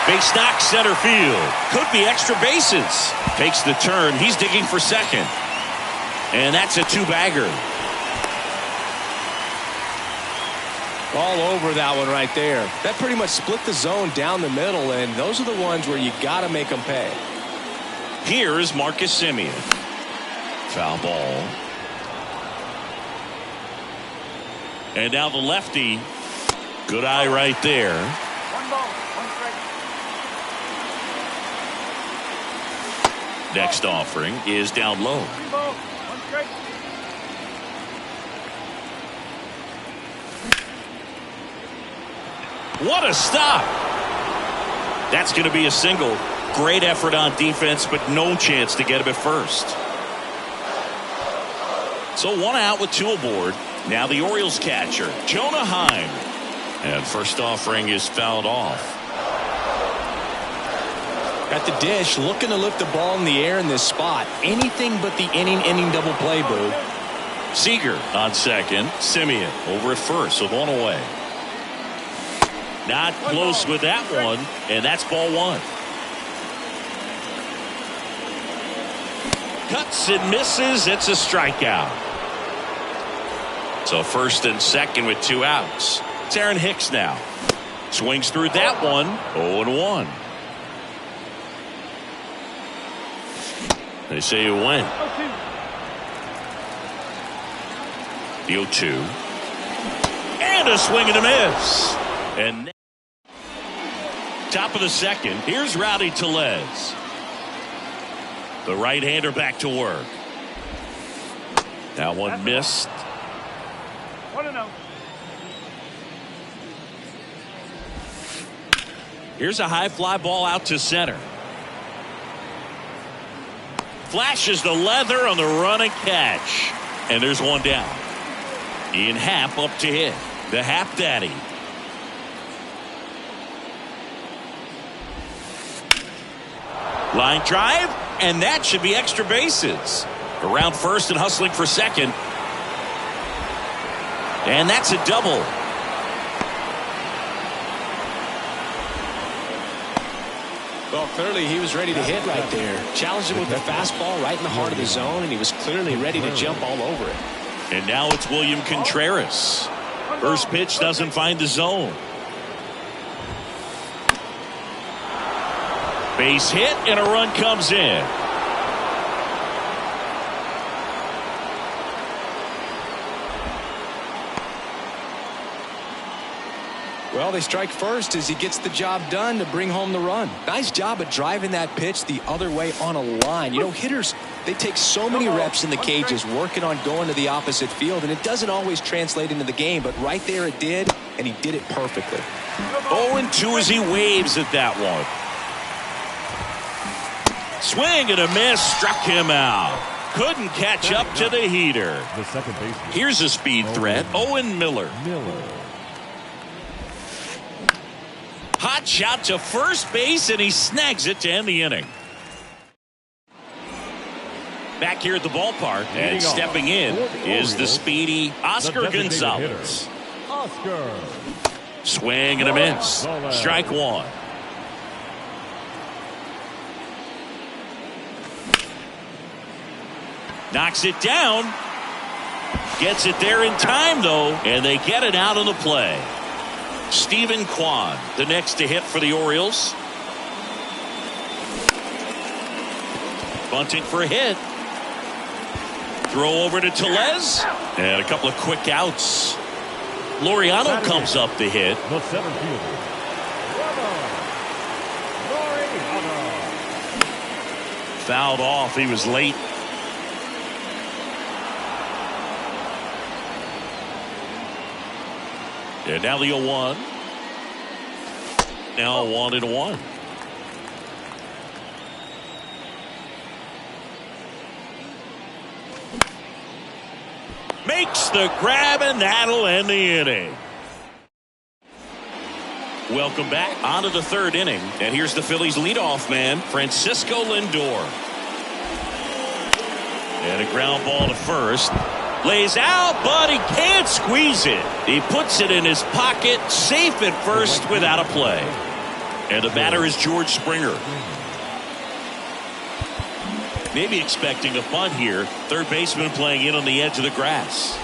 Speaker 1: Base knock center field. Could be extra bases. Takes the turn. He's digging for second. And that's a two-bagger.
Speaker 3: All over that one right there. That pretty much split the zone down the middle, and those are the ones where you got to make them pay.
Speaker 1: Here's Marcus Semien. Foul ball. And now the lefty. Good eye right there.
Speaker 4: One ball, one strike.
Speaker 1: Next offering is down low.
Speaker 4: Three balls, one strike.
Speaker 1: What a stop. That's going to be a single. Great effort on defense, but no chance to get him at first. So one out with two aboard. Now the Orioles catcher, Jonah Heim. And first offering is fouled off.
Speaker 3: At the dish, looking to lift the ball in the air in this spot. Anything but the inning double play, Boo.
Speaker 1: Seager on second. Semien over at first with one away. Not close with that one, and that's ball one. Cuts and misses. It's a strikeout. So first and second with two outs. It's Aaron Hicks now. Swings through that one. 0-1. They say it went. The 0-2. And a swing and a miss. And top of the second. Here's Rowdy Tellez. The right-hander back to work. That one missed.
Speaker 4: 1-0.
Speaker 1: Here's a high fly ball out to center. Flashes the leather on the running catch. And there's one down. Ian Happ up to hit. The Happ Daddy. Line drive, and that should be extra bases. Around first and hustling for second. And that's a double.
Speaker 3: Well, clearly he was ready to hit right there. Challenged him with the fastball right in the heart of the zone, and he was clearly ready to jump all over it.
Speaker 1: And now it's William Contreras. First pitch doesn't find the zone. Base hit, and a run comes in.
Speaker 3: Well, they strike first as he gets the job done to bring home the run. Nice job of driving that pitch the other way on a line. Hitters, they take so many reps in the cages working on going to the opposite field, and it doesn't always translate into the game, but right there it did, and he did it perfectly.
Speaker 1: 0-2 as he waves at that one. Swing and a miss, struck him out. Couldn't catch up to the heater.
Speaker 2: The second baseman.
Speaker 1: Here's a speed threat, Owen Miller. Hot shot to first base, and he snags it to end the inning. Back here at the ballpark, and stepping in is the speedy Oscar Gonzalez.
Speaker 2: Oscar.
Speaker 1: Swing and a miss. Strike one. Knocks it down. Gets it there in time, though, and they get it out on the play. Stephen Kwan, the next to hit for the Orioles. Bunting for a hit. Throw over to Tellez. And a couple of quick outs. Laureano comes up to hit.
Speaker 2: The center fielder,
Speaker 1: Fouled off. He was late. And now the 0-1. Now 1-1. Makes the grab, and that'll end the inning. Welcome back onto the third inning. And here's the Phillies leadoff man, Francisco Lindor. And a ground ball to first. Lays out, but he can't squeeze it. He puts it in his pocket, safe at first without a play. And the batter is George Springer. Maybe expecting a bunt here. Third baseman playing in on the edge of the grass.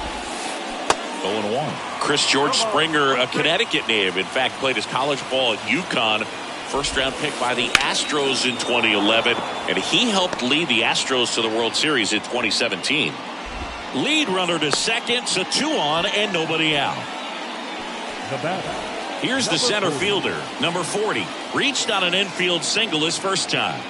Speaker 1: 0-1. Chris George Springer, a Connecticut native. In fact, played his college ball at UConn. First round pick by the Astros in 2011. And he helped lead the Astros to the World Series in 2017. Lead runner to second, so 2 on and nobody out.
Speaker 2: the batter.
Speaker 1: Here's the center fielder, number 40. Reached on an infield single his first time.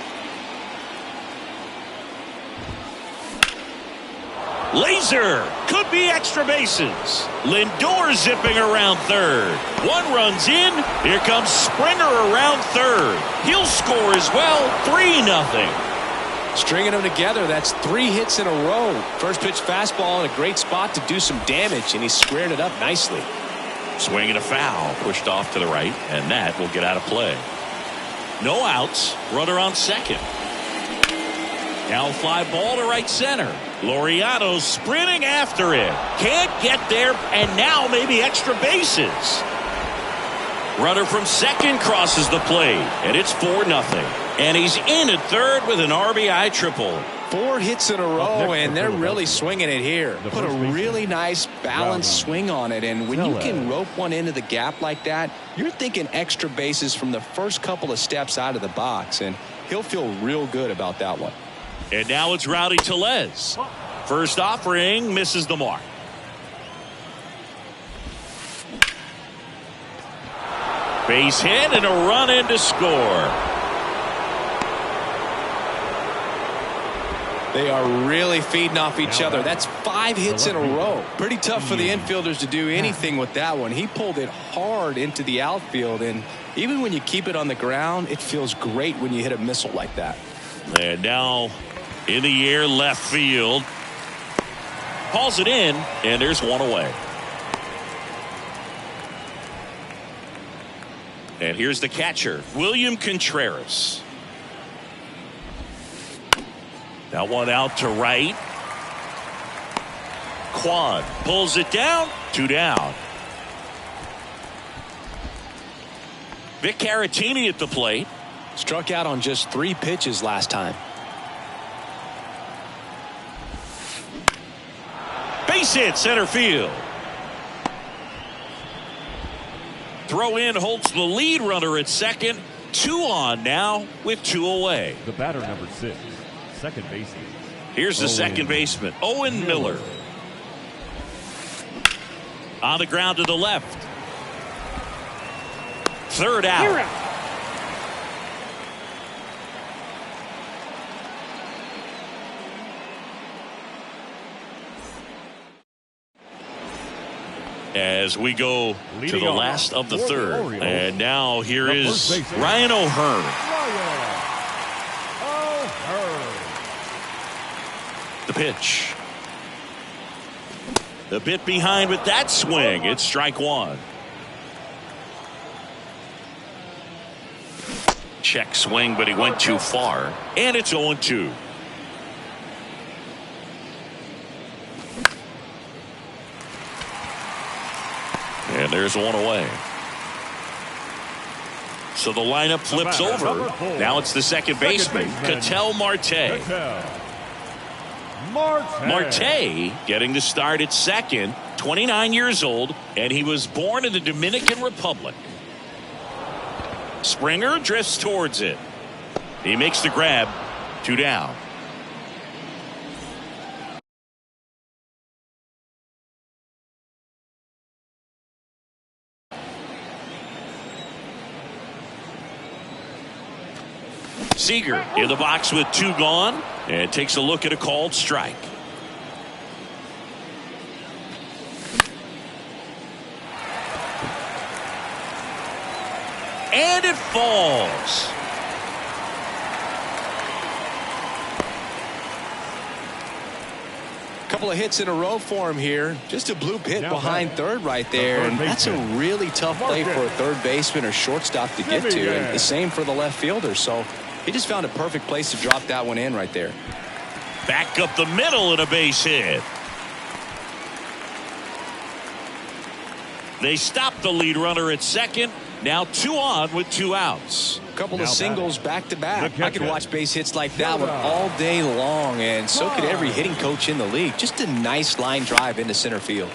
Speaker 1: Laser could be extra bases. Lindor zipping around third. One runs in. Here comes Springer around third. He'll score as well. 3-0.
Speaker 3: Stringing them together, that's 3 hits in a row. First pitch fastball in a great spot to do some damage, and he squared it up nicely.
Speaker 1: Swing and a foul, pushed off to the right, and that will get out of play. No outs, runner on second. Now fly ball to right center. Laureano sprinting after it. Can't get there, and now maybe extra bases. Runner from second crosses the plate, and it's 4-0. And he's in at third with an RBI triple.
Speaker 3: 4 hits in a row, and they're really swinging it here. Put a really nice balanced swing on it, and when you can rope one into the gap like that, you're thinking extra bases from the first couple of steps out of the box, and he'll feel real good about that one.
Speaker 1: And now it's Rowdy Tellez. First offering misses the mark. Base hit and a run in to score.
Speaker 3: They are really feeding off each other. That's 5 hits in a row. Pretty tough for the infielders to do anything with that one. He pulled it hard into the outfield, and even when you keep it on the ground, it feels great when you hit a missile like that.
Speaker 1: And now in the air, left field. Hauls it in, and there's one away. And here's the catcher, William Contreras. That one out to right. Kwan pulls it down. 2 down. Vic Caratini at the plate.
Speaker 3: Struck out on just 3 pitches last time.
Speaker 1: Base hit center field. Throw in holds the lead runner at second. 2 on now with 2 away.
Speaker 2: The batter, number 6, second baseman.
Speaker 1: Here's the second baseman, Owen Miller. On the ground to the left. Third out. As we go to the last of the third. And now here is Ryan O'Hearn. The pitch. A bit behind with that swing. It's strike 1. Check swing, but he went too far. And it's 0-2. And there's one away. So the lineup flips over. Now it's the second baseman, Ketel Marte. Marte getting the start at second, 29 years old, and he was born in the Dominican Republic. Springer drifts towards it. He makes the grab. 2 down. Seager in the box with 2 gone and takes a look at a called strike. And it falls.
Speaker 3: Couple of hits in a row for him here. Just a bloop hit behind third right there, and that's a really tough play for a third baseman or shortstop to get to, and the same for the left fielder. So he just found a perfect place to drop that one in right there.
Speaker 1: Back up the middle and a base hit. They stop the lead runner at second. Now 2 on with 2 outs.
Speaker 3: A couple of singles back to back. I could watch base hits like that one all day long, and so could every hitting coach in the league. Just a nice line drive into center field.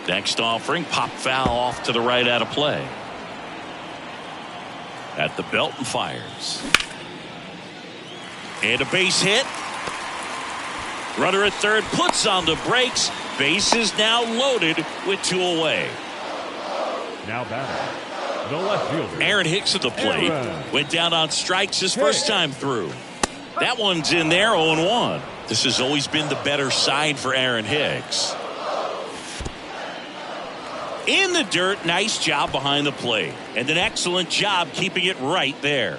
Speaker 1: Next offering, pop foul off to the right out of play. At the belt and fires. And a base hit. Runner at third puts on the brakes. Base is now loaded with 2 away.
Speaker 2: Now batting, the left fielder,
Speaker 1: Aaron Hicks at the plate. Went down on strikes his first time through. That one's in there, 0-1. This has always been the better side for Aaron Hicks. In the dirt, nice job behind the plate. And an excellent job keeping it right there.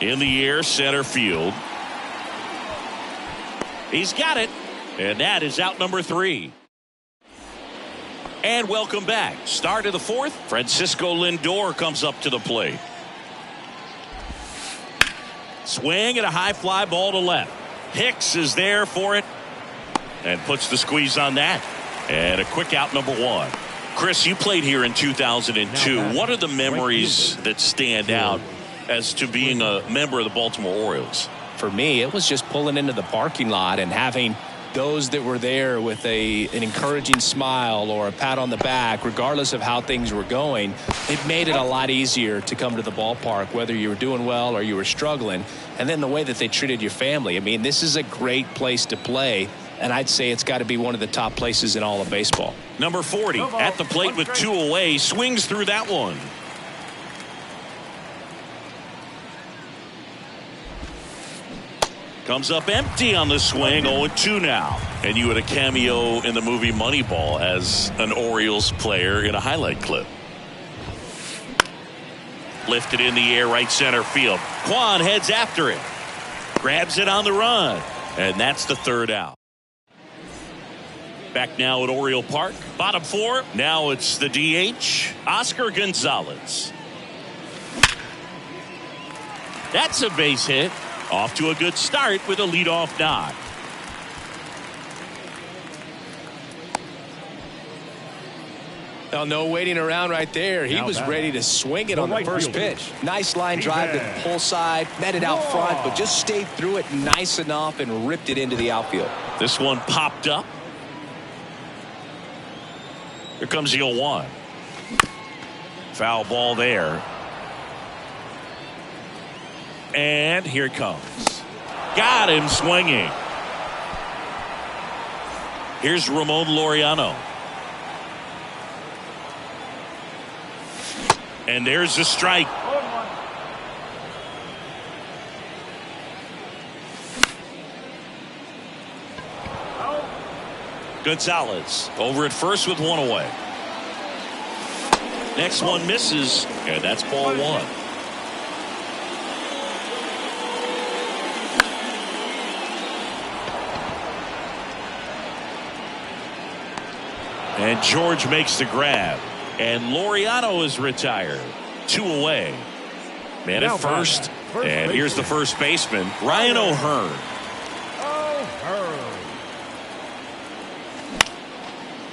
Speaker 1: In the air, center field. He's got it. And that is out number 3. And welcome back. Start of the 4th. Francisco Lindor comes up to the plate. Swing and a high fly ball to left. Hicks is there for it. And puts the squeeze on that. And a quick out, number 1. Chris, you played here in 2002. What are the memories that stand out as to being a member of the Baltimore Orioles?
Speaker 3: For me, it was just pulling into the parking lot and having those that were there with an encouraging smile or a pat on the back, regardless of how things were going. It made it a lot easier to come to the ballpark, whether you were doing well or you were struggling. And then the way that they treated your family. I mean, this is a great place to play, and I'd say it's got to be one of the top places in all of baseball.
Speaker 1: Number 40 at the plate with 2 away, swings through that one. Comes up empty on the swing, 0-2 now. And you had a cameo in the movie Moneyball as an Orioles player in a highlight clip. Lifted in the air, right center field. Kwan heads after it. Grabs it on the run. And that's the 3rd out. Back now at Oriole Park. Bottom 4. Now it's the DH, Oscar Gonzalez. That's a base hit. Off to a good start with a leadoff knock.
Speaker 3: Well, no waiting around right there. He was ready to swing it on the first pitch. Nice line drive to the pull side, met it out front, but just stayed through it nice enough and ripped it into the outfield.
Speaker 1: This one popped up. Here comes the 0-1. Foul ball there. And here it comes. Got him swinging. Here's Ramon Laureano. And there's the strike. Gonzalez over at first with 1 away. Next one misses, and that's ball 1. And George makes the grab. And Laureano is retired. 2 away. Man at first. And here's the first baseman, Ryan O'Hearn.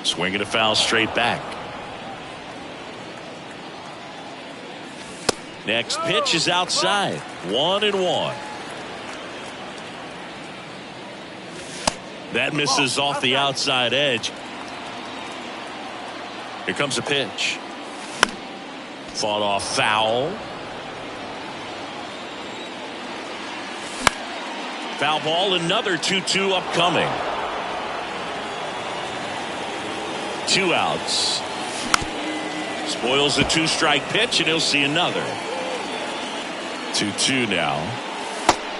Speaker 1: Swinging a foul straight back. Next pitch is outside. 1-1. That misses off the outside edge. Here comes a pitch. Fought off foul. Foul ball, another 2-2 upcoming. 2 outs. Spoils the 2-strike pitch, and he'll see another. 2-2 now.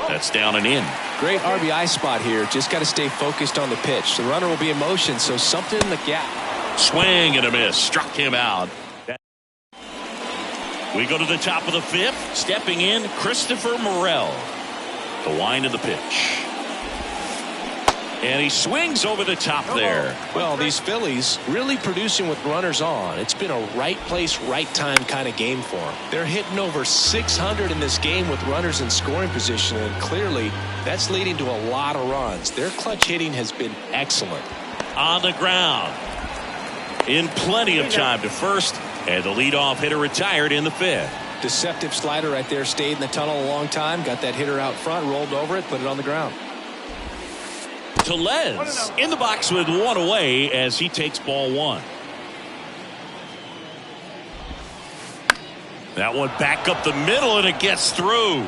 Speaker 1: That's down and in.
Speaker 3: Great RBI spot here. Just got to stay focused on the pitch. The runner will be in motion, so something in the gap.
Speaker 1: Swing and a miss. Struck him out. We go to the top of the 5th. Stepping in, Christopher Morel. The wind of the pitch. And he swings over the top there.
Speaker 3: Well, these Phillies really producing with runners on. It's been a right place, right time kind of game for them. They're hitting over 600 in this game with runners in scoring position, and clearly that's leading to a lot of runs. Their clutch hitting has been excellent.
Speaker 1: On the ground. In plenty of time to first, and the leadoff hitter retired in the 5th.
Speaker 3: Deceptive slider right there. Stayed in the tunnel a long time. Got that hitter out front, rolled over it, put it on the ground.
Speaker 1: Tellez in the box with 1 away as he takes ball 1. That one back up the middle, and it gets through.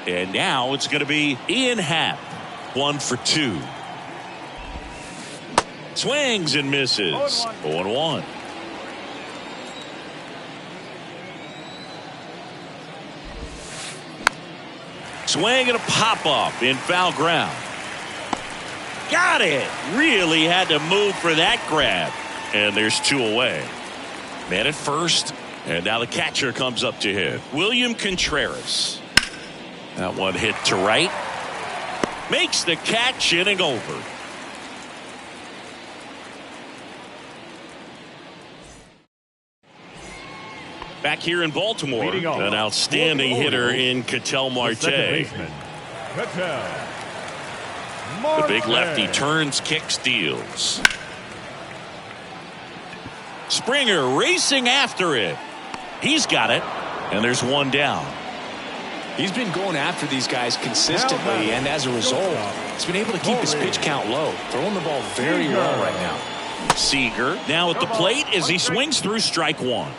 Speaker 1: And now it's going to be Ian Happ. 1 for 2. Swings and misses. 0-1. Swing and a pop-up in foul ground. Got it. Really had to move for that grab. And there's 2 away. Man at first. And now the catcher comes up to hit. William Contreras. That one hit to right. Makes the catch, inning over. Back here in Baltimore, an outstanding hitter in Ketel Marte. The big lefty turns, kicks, deals. Springer racing after it. He's got it, and there's 1 down.
Speaker 3: He's been going after these guys consistently, and as a result, he's been able to keep his pitch count low, throwing the ball very well right now.
Speaker 1: Seager now at the plate as he swings through strike 1.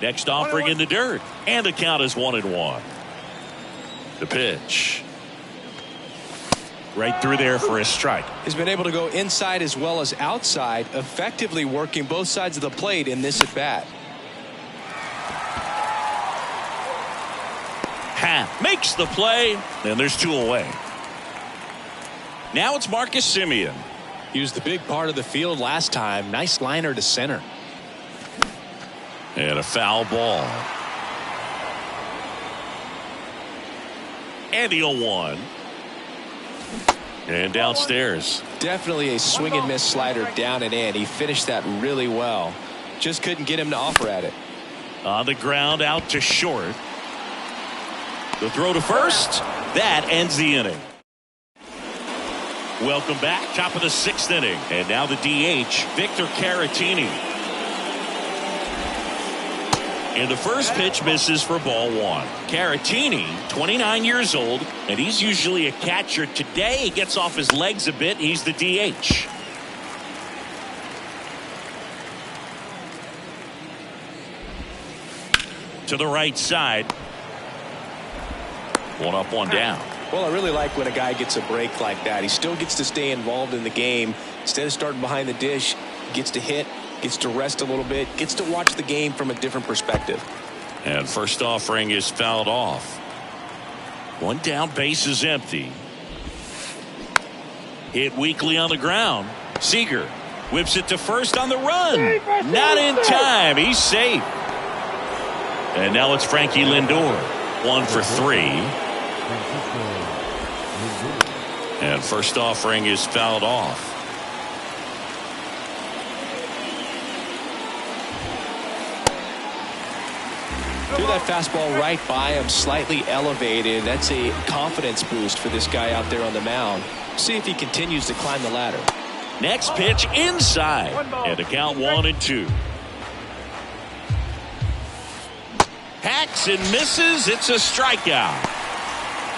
Speaker 1: Next offering in the dirt, and the count is 1-1. The pitch. Right through there for a strike.
Speaker 3: He's been able to go inside as well as outside, effectively working both sides of the plate in this at-bat.
Speaker 1: Happ makes the play, and there's 2 away. Now it's Marcus Semien.
Speaker 3: He was the big part of the field last time. Nice liner to center.
Speaker 1: And a foul ball. And the 0-1. And downstairs.
Speaker 3: Definitely a swing and miss slider down and in. He finished that really well. Just couldn't get him to offer at it.
Speaker 1: On the ground, out to short. The throw to first. That ends the inning. Welcome back. Top of the 6th inning. And now the DH, Victor Caratini. And the first pitch misses for ball 1. Caratini, 29 years old, and he's usually a catcher. Today he gets off his legs a bit. He's the DH. To the right side. 1 up, 1 down.
Speaker 3: Well, I really like when a guy gets a break like that. He still gets to stay involved in the game. Instead of starting behind the dish, gets to hit, gets to rest a little bit, gets to watch the game from a different perspective.
Speaker 1: And first offering is fouled off. 1 down, base is empty. Hit weakly on the ground. Seager whips it to first on the run. Not in time. He's safe. And now it's Frankie Lindor. 1 for 3. And first offering is fouled off.
Speaker 3: Threw that fastball right by him, slightly elevated. That's a confidence boost for this guy out there on the mound. See if he continues to climb the ladder.
Speaker 1: Next pitch inside. And a count 1-2. Hacks and misses. It's a strikeout.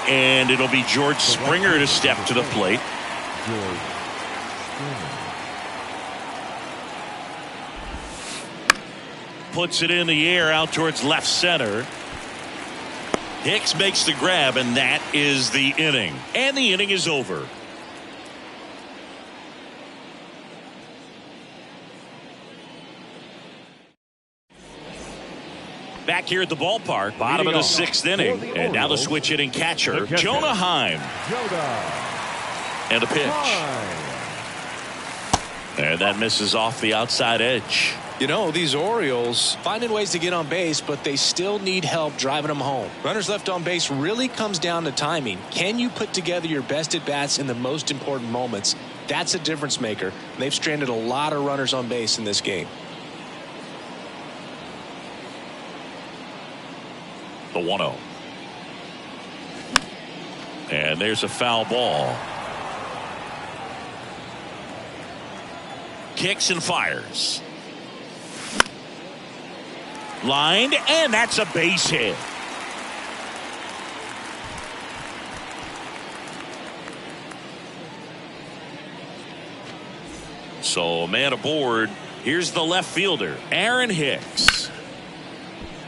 Speaker 1: And it'll be George Springer to step to the plate. Puts it in the air out towards left center. Hicks makes the grab, and that is the inning. And the inning is over. Back here at the ballpark, bottom of the 6th inning. And now the switch hitting catcher, Jonah Heim. And a pitch. And that misses off the outside edge.
Speaker 3: You know, these Orioles finding ways to get on base, but they still need help driving them home. Runners left on base really comes down to timing. Can you put together your best at-bats in the most important moments? That's a difference maker. They've stranded a lot of runners on base in this game.
Speaker 1: The 1-0. And there's a foul ball. Kicks and fires. Lined, and that's a base hit. So a man aboard. Here's the left fielder, Aaron Hicks.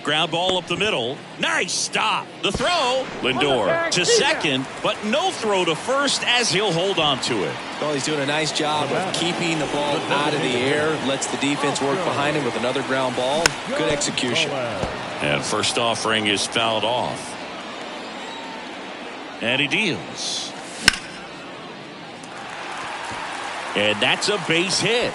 Speaker 1: Ground ball up the middle. Nice stop. The throw. Lindor to second, but no throw to first as he'll hold on to it.
Speaker 3: Well, he's doing a nice job of keeping the ball out of the air. Lets the defense work behind him with another ground ball. Good execution.
Speaker 1: And first offering is fouled off. And he deals. And that's a base hit.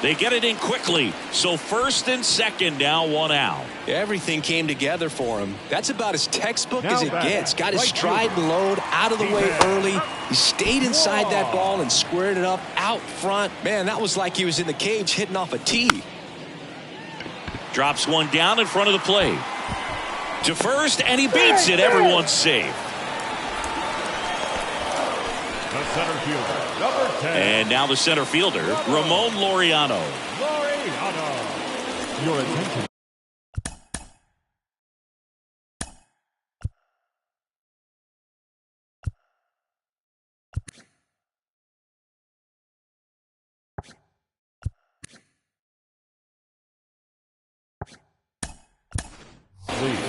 Speaker 1: They get it in quickly. So first and second, now 1 out.
Speaker 3: Everything came together for him. That's about as textbook as it gets. Got his stride and load out of the way early. He stayed inside that ball and squared it up out front. Man, that was like he was in the cage hitting off a tee.
Speaker 1: Drops one down in front of the plate. To first, and he beats it. Everyone's safe.
Speaker 2: The center fielder, number 10.
Speaker 1: And now the center fielder, Ramon Laureano.
Speaker 2: Your attention.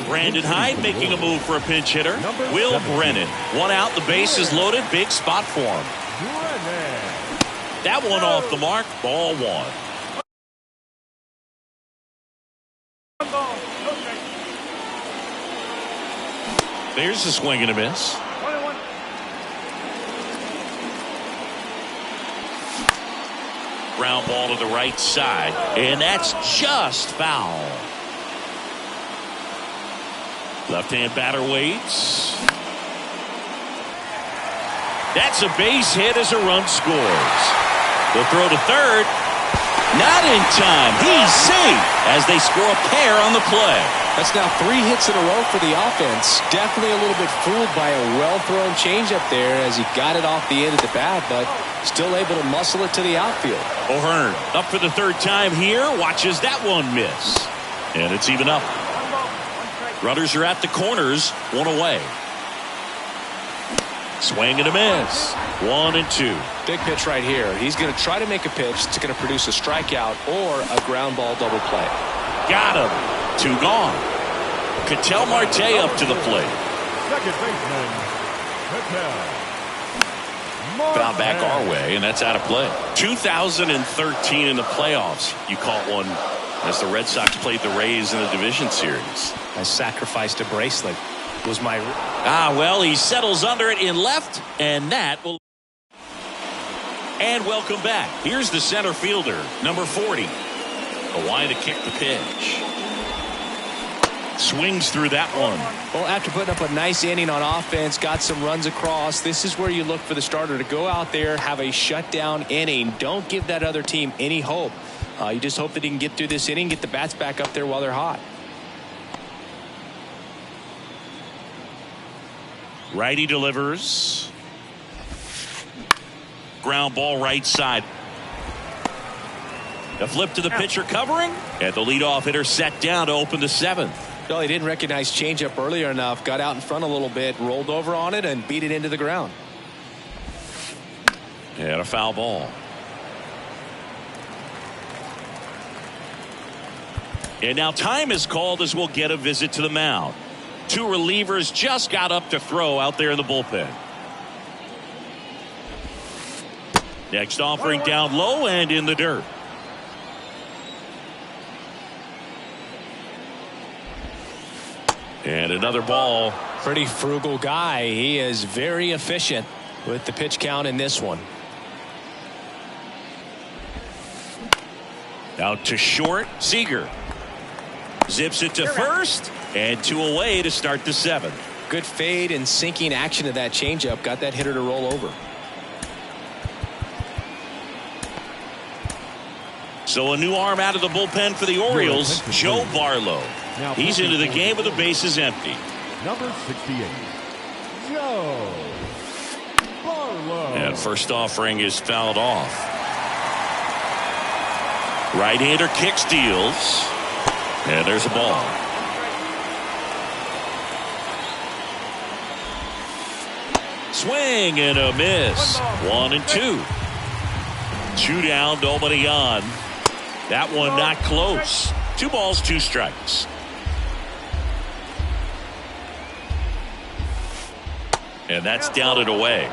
Speaker 1: Brandon Hyde making a move for a pinch hitter. Will Brennan. 1 out, the base is loaded. Big spot for him. That one off the mark. Ball 1. There's the swing and a miss. Ground ball to the right side. And that's just foul. Left-hand batter waits. That's a base hit as a run scores. The throw to third. Not in time. He's safe as they score a pair on the play.
Speaker 3: That's now 3 hits in a row for the offense. Definitely a little bit fooled by a well-thrown changeup there as he got it off the end of the bat, but still able to muscle it to the outfield.
Speaker 1: O'Hearn up for the 3rd time here. Watches that one miss. And it's even up. Runners are at the corners. 1 away. Swing and a miss. 1 and 2.
Speaker 3: Big pitch right here. He's going to try to make a pitch that's going to produce a strikeout or a ground ball double play.
Speaker 1: Got him. 2 gone. Ketel Marte up to the plate.
Speaker 2: Second baseman, Ketel.
Speaker 1: Foul back our way, and that's out of play. 2013 in the playoffs. You caught one as the Red Sox played the Rays in the division series.
Speaker 3: I sacrificed a bracelet. Was my...
Speaker 1: well, he settles under it in left, and that will... And welcome back. Here's the center fielder, number 40. Hawaii to kick the pitch. Swings through that one.
Speaker 3: Well, after putting up a nice inning on offense, got some runs across, this is where you look for the starter to go out there, have a shutdown inning. Don't give that other team any hope You just hope that he can get through this inning, get the bats back up there while they're hot.
Speaker 1: Righty delivers. Ground ball right side. A flip to the pitcher covering. And the leadoff hitter set down to open the 7th.
Speaker 3: Well, he didn't recognize changeup earlier enough. Got out in front a little bit, rolled over on it, and beat it into the ground.
Speaker 1: And a foul ball. And now time is called as we'll get a visit to the mound. 2 relievers just got up to throw out there in the bullpen. Next offering down low and in the dirt. And another ball.
Speaker 3: Pretty frugal guy. He is very efficient with the pitch count in this one.
Speaker 1: Out to short. Seager zips it to first, and 2 away to start the 7th.
Speaker 3: Good fade and sinking action of that changeup. Got that hitter to roll over.
Speaker 1: So a new arm out of the bullpen for the Orioles, Joe Barlow. He's into the game with the bases empty.
Speaker 2: Number 68, Joe Barlow.
Speaker 1: And first offering is fouled off. Right-hander kicks, deals. And there's a ball. Swing and a miss. 1 and 2. 2 down, nobody on. That one not close. 2 balls, 2 strikes. And that's down and away.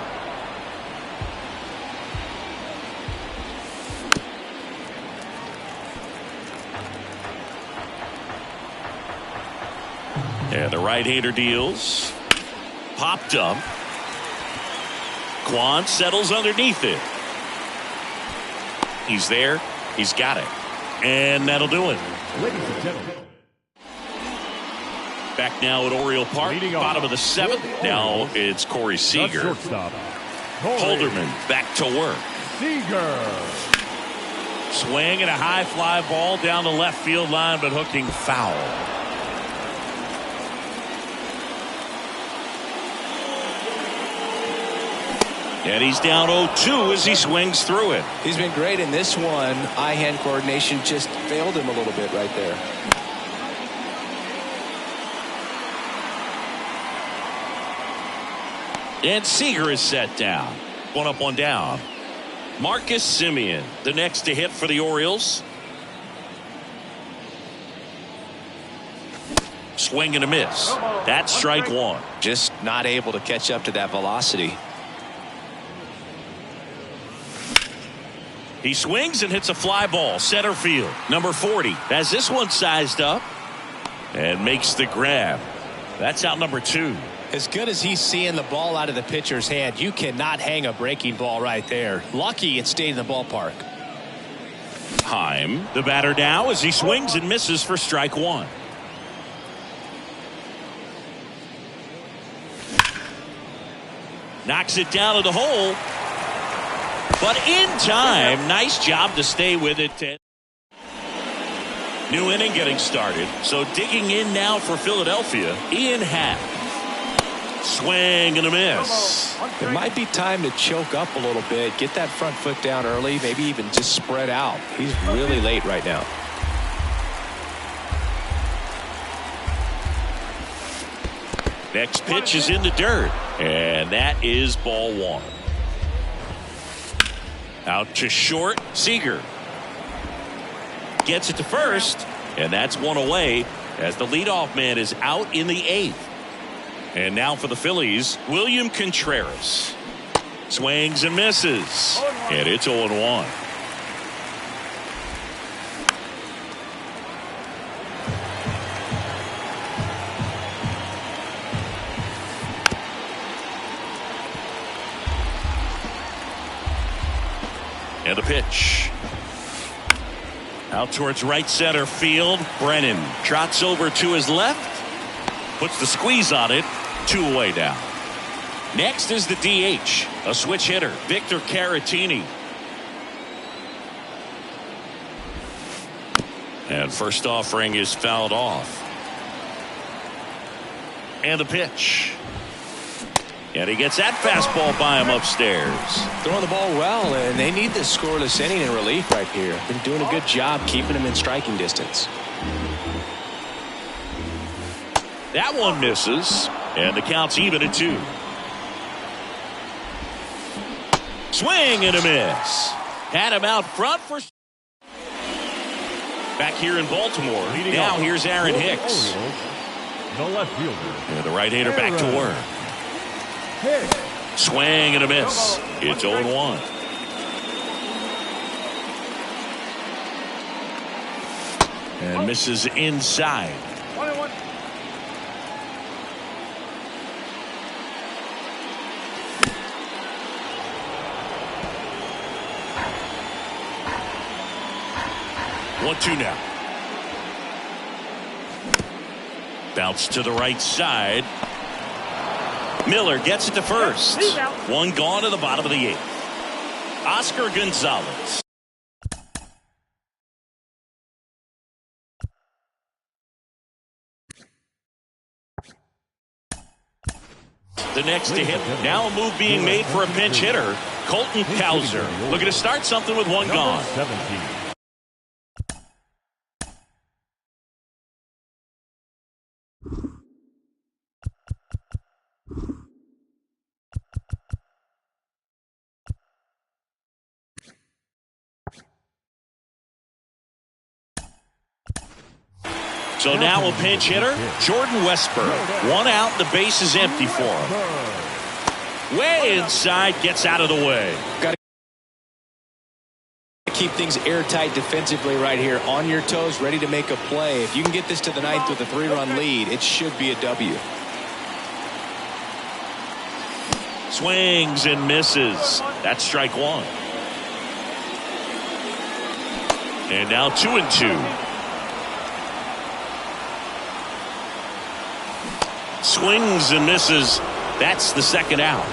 Speaker 1: And the right-hander deals. Popped up. Kwan settles underneath it. He's there. He's got it. And that'll do it.
Speaker 2: Ladies and gentlemen.
Speaker 1: Back now at Oriole Park, bottom of the 7th. Now it's Corey Seager.
Speaker 2: Shortstop,
Speaker 1: Holderman back to work.
Speaker 2: Seager.
Speaker 1: Swing and a high fly ball down the left field line, but hooking foul. And he's down 0-2 as he swings through it.
Speaker 3: He's been great in this one. Eye-hand coordination just failed him a little bit right there.
Speaker 1: And Seager is set down. 1 up, 1 down. Marcus Semien, the next to hit for the Orioles. Swing and a miss. That's strike 1.
Speaker 3: Just not able to catch up to that velocity.
Speaker 1: He swings and hits a fly ball center field. Number 40 has this one sized up and makes the grab. That's out number 2.
Speaker 3: As good as he's seeing the ball out of the pitcher's hand, you cannot hang a breaking ball right there. Lucky it stayed in the ballpark.
Speaker 1: Heim, the batter now, as he swings and misses for strike 1. Knocks it down to the hole. But in time, nice job to stay with it. New inning getting started. So digging in now for Philadelphia, Ian Happ. Swing and a miss.
Speaker 3: It might be time to choke up a little bit, get that front foot down early, maybe even just spread out. He's really late right now.
Speaker 1: Next pitch is in the dirt, and that is ball 1. Out to short, Seager gets it to first, and that's 1 away as the leadoff man is out in the 8th. And now for the Phillies, William Contreras. Swings and misses, and it's 0-1. And the pitch. Out towards right center field. Brennan trots over to his left. Puts the squeeze on it. 2 away now. Next is the DH. A switch hitter. Victor Caratini. And first offering is fouled off. And the pitch. And he gets that fastball by him upstairs.
Speaker 3: Throwing the ball well, and they need this scoreless inning in relief right here. Been doing a good job keeping him in striking distance.
Speaker 1: That one misses, and the count's even at 2. Swing and a miss. Had him out front for. Back here in Baltimore. Now here's Aaron Hicks.
Speaker 2: The left fielder.
Speaker 1: And the right-hander back to work. Swing and a miss. It's 0-1. And misses inside.
Speaker 4: 1-1.
Speaker 1: One, two now. Bounce to the right side. Miller gets it to first. One gone to the bottom of the 8th. Oscar Gonzalez. The next to hit. Now a move being made for a pinch hitter. Colton Cowser looking to start something with one gone.
Speaker 2: 17.
Speaker 1: So now a pinch hitter, Jordan Westburg. One out, the base is empty for him. Way inside, gets out of the way.
Speaker 3: Got to keep things airtight defensively right here. On your toes, ready to make a play. If you can get this to the 9th with a 3-run lead, it should be a W.
Speaker 1: Swings and misses. That's strike 1. And now 2-2. Swings and misses. That's the second out.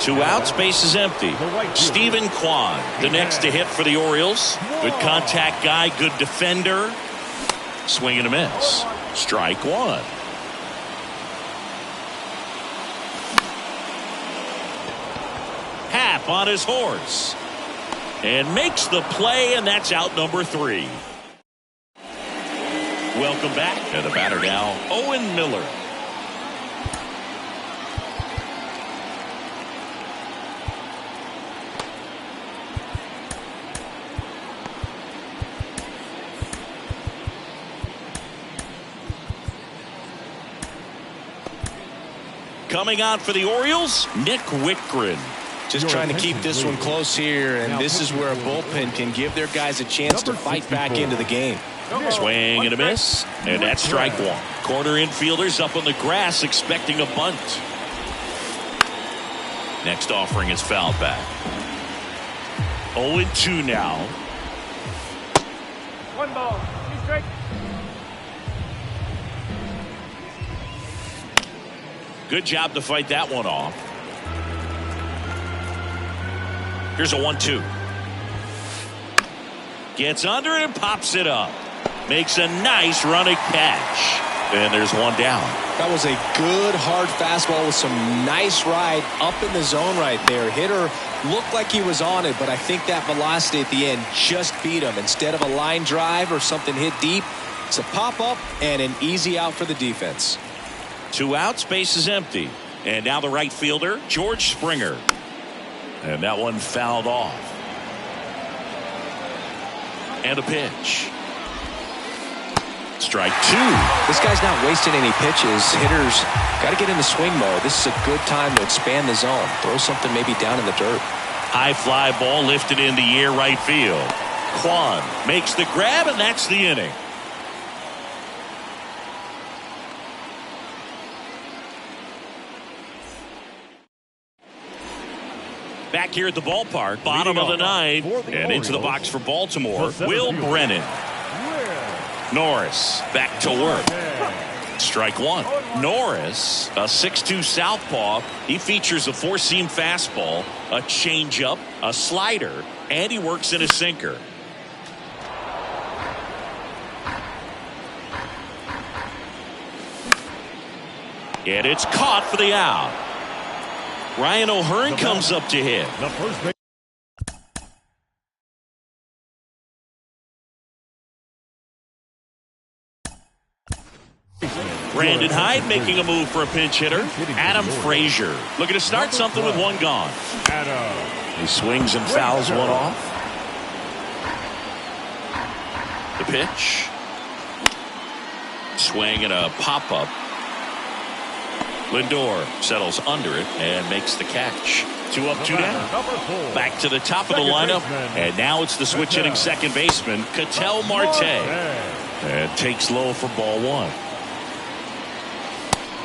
Speaker 1: 2 outs, base is empty. Stephen Kwan, the next to hit for the Orioles. Good contact guy, good defender. Swing and a miss. Strike 1. Happ on his horse. And makes the play, and that's out number 3. Welcome back. And the batter now, Owen Miller. Coming on for the Orioles, Nick Whitgren.
Speaker 3: Just trying to keep this one close here, and this is where a bullpen can give their guys a chance to fight back into the game.
Speaker 1: Swing and a miss, and that's strike 1. Corner infielders up on the grass expecting a bunt. Next offering is fouled back. 0-2 now.
Speaker 4: 1 ball. 2 strikes.
Speaker 1: Good job to fight that one off. Here's a 1-2. Gets under it and pops it up. Makes a nice running catch. And there's one down.
Speaker 3: That was a good hard fastball with some nice ride up in the zone right there. Hitter looked like he was on it, but I think that velocity at the end just beat him. Instead of a line drive or something hit deep, it's a pop up and an easy out for the defense.
Speaker 1: 2 outs, base is empty. And now the right fielder, George Springer. And that one fouled off. And a pitch. Strike 2.
Speaker 3: This guy's not wasting any pitches. Hitters got to get into swing mode. This is a good time to expand the zone. Throw something maybe down in the dirt.
Speaker 1: High fly ball lifted in the air right field. Kwan makes the grab, and that's the inning. Back here at the ballpark, bottom of the 9th, and into the box for Baltimore, Will Brennan. Norris back to work. Strike 1. Norris, a 6'2 southpaw. He features a 4-seam fastball, a changeup, a slider, and he works in a sinker. And it's caught for the out. Ryan O'Hearn comes up to hit.
Speaker 2: The first base.
Speaker 1: Brandon Hyde making a move for a pinch hitter. Adam Frazier looking to start something with one gone. He swings and fouls one off. The pitch. Swing and a pop-up. Lindor settles under it and makes the catch. 2 up, 2 down. Back to the top of the lineup. And now it's the switch hitting second baseman, Ketel Marte. And takes low for ball 1.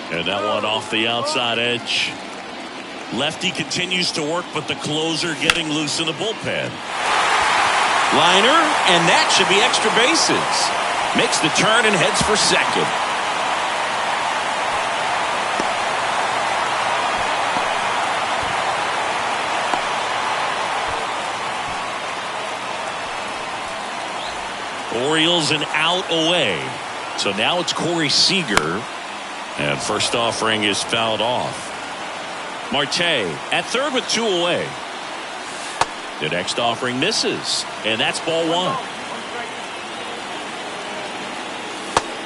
Speaker 1: And that one off the outside edge. Lefty continues to work, but the closer getting loose in the bullpen. Liner, and that should be extra bases. Makes the turn and heads for second. Orioles an out away. So now it's Corey Seager. And first offering is fouled off. Marte at third with 2 away. The next offering misses. And that's ball 1.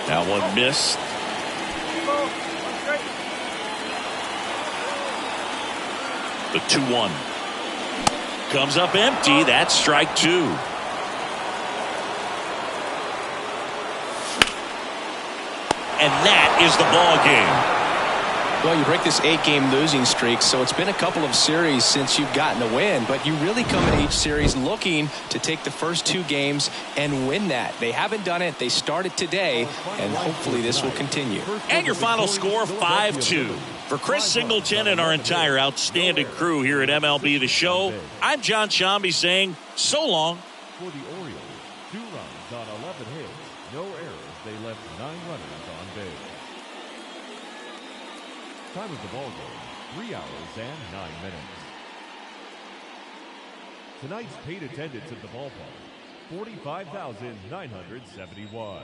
Speaker 1: That one missed. The 2-1. Comes up empty. That's strike 2. And that is the ball game.
Speaker 3: Well, you break this 8-game losing streak, so it's been a couple of series since you've gotten a win, but you really come in each series looking to take the first 2 games and win that. They haven't done it. They started today, and hopefully this will continue.
Speaker 1: And your final score, 5-2. For Chris Singleton and our entire outstanding crew here at MLB The Show, I'm John Shambi saying so long.
Speaker 2: For the Orioles, 2 runs on 11 hits, no errors. They left 9 runners on base. Time of the ball game, 3 hours and 9 minutes. Tonight's paid attendance at the ballpark, 45,971.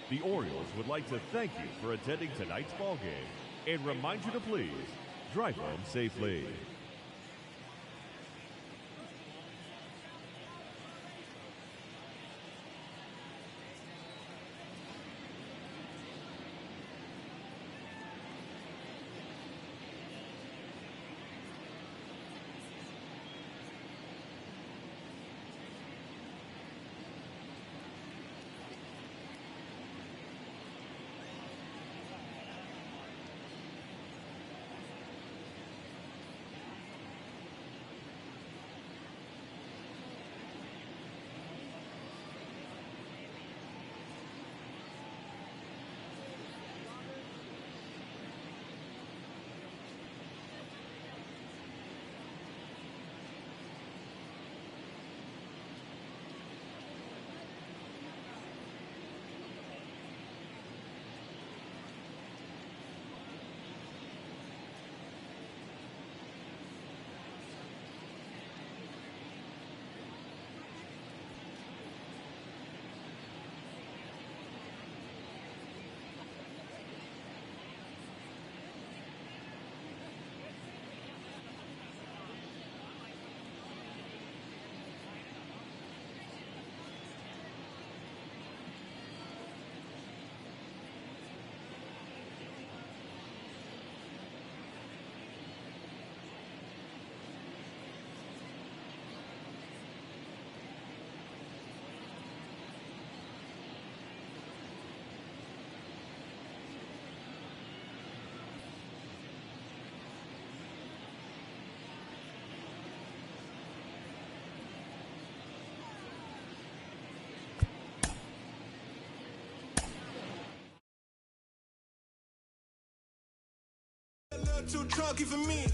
Speaker 2: The Orioles would like to thank you for attending tonight's ball game and remind you to please drive home safely.
Speaker 5: Too chunky for me.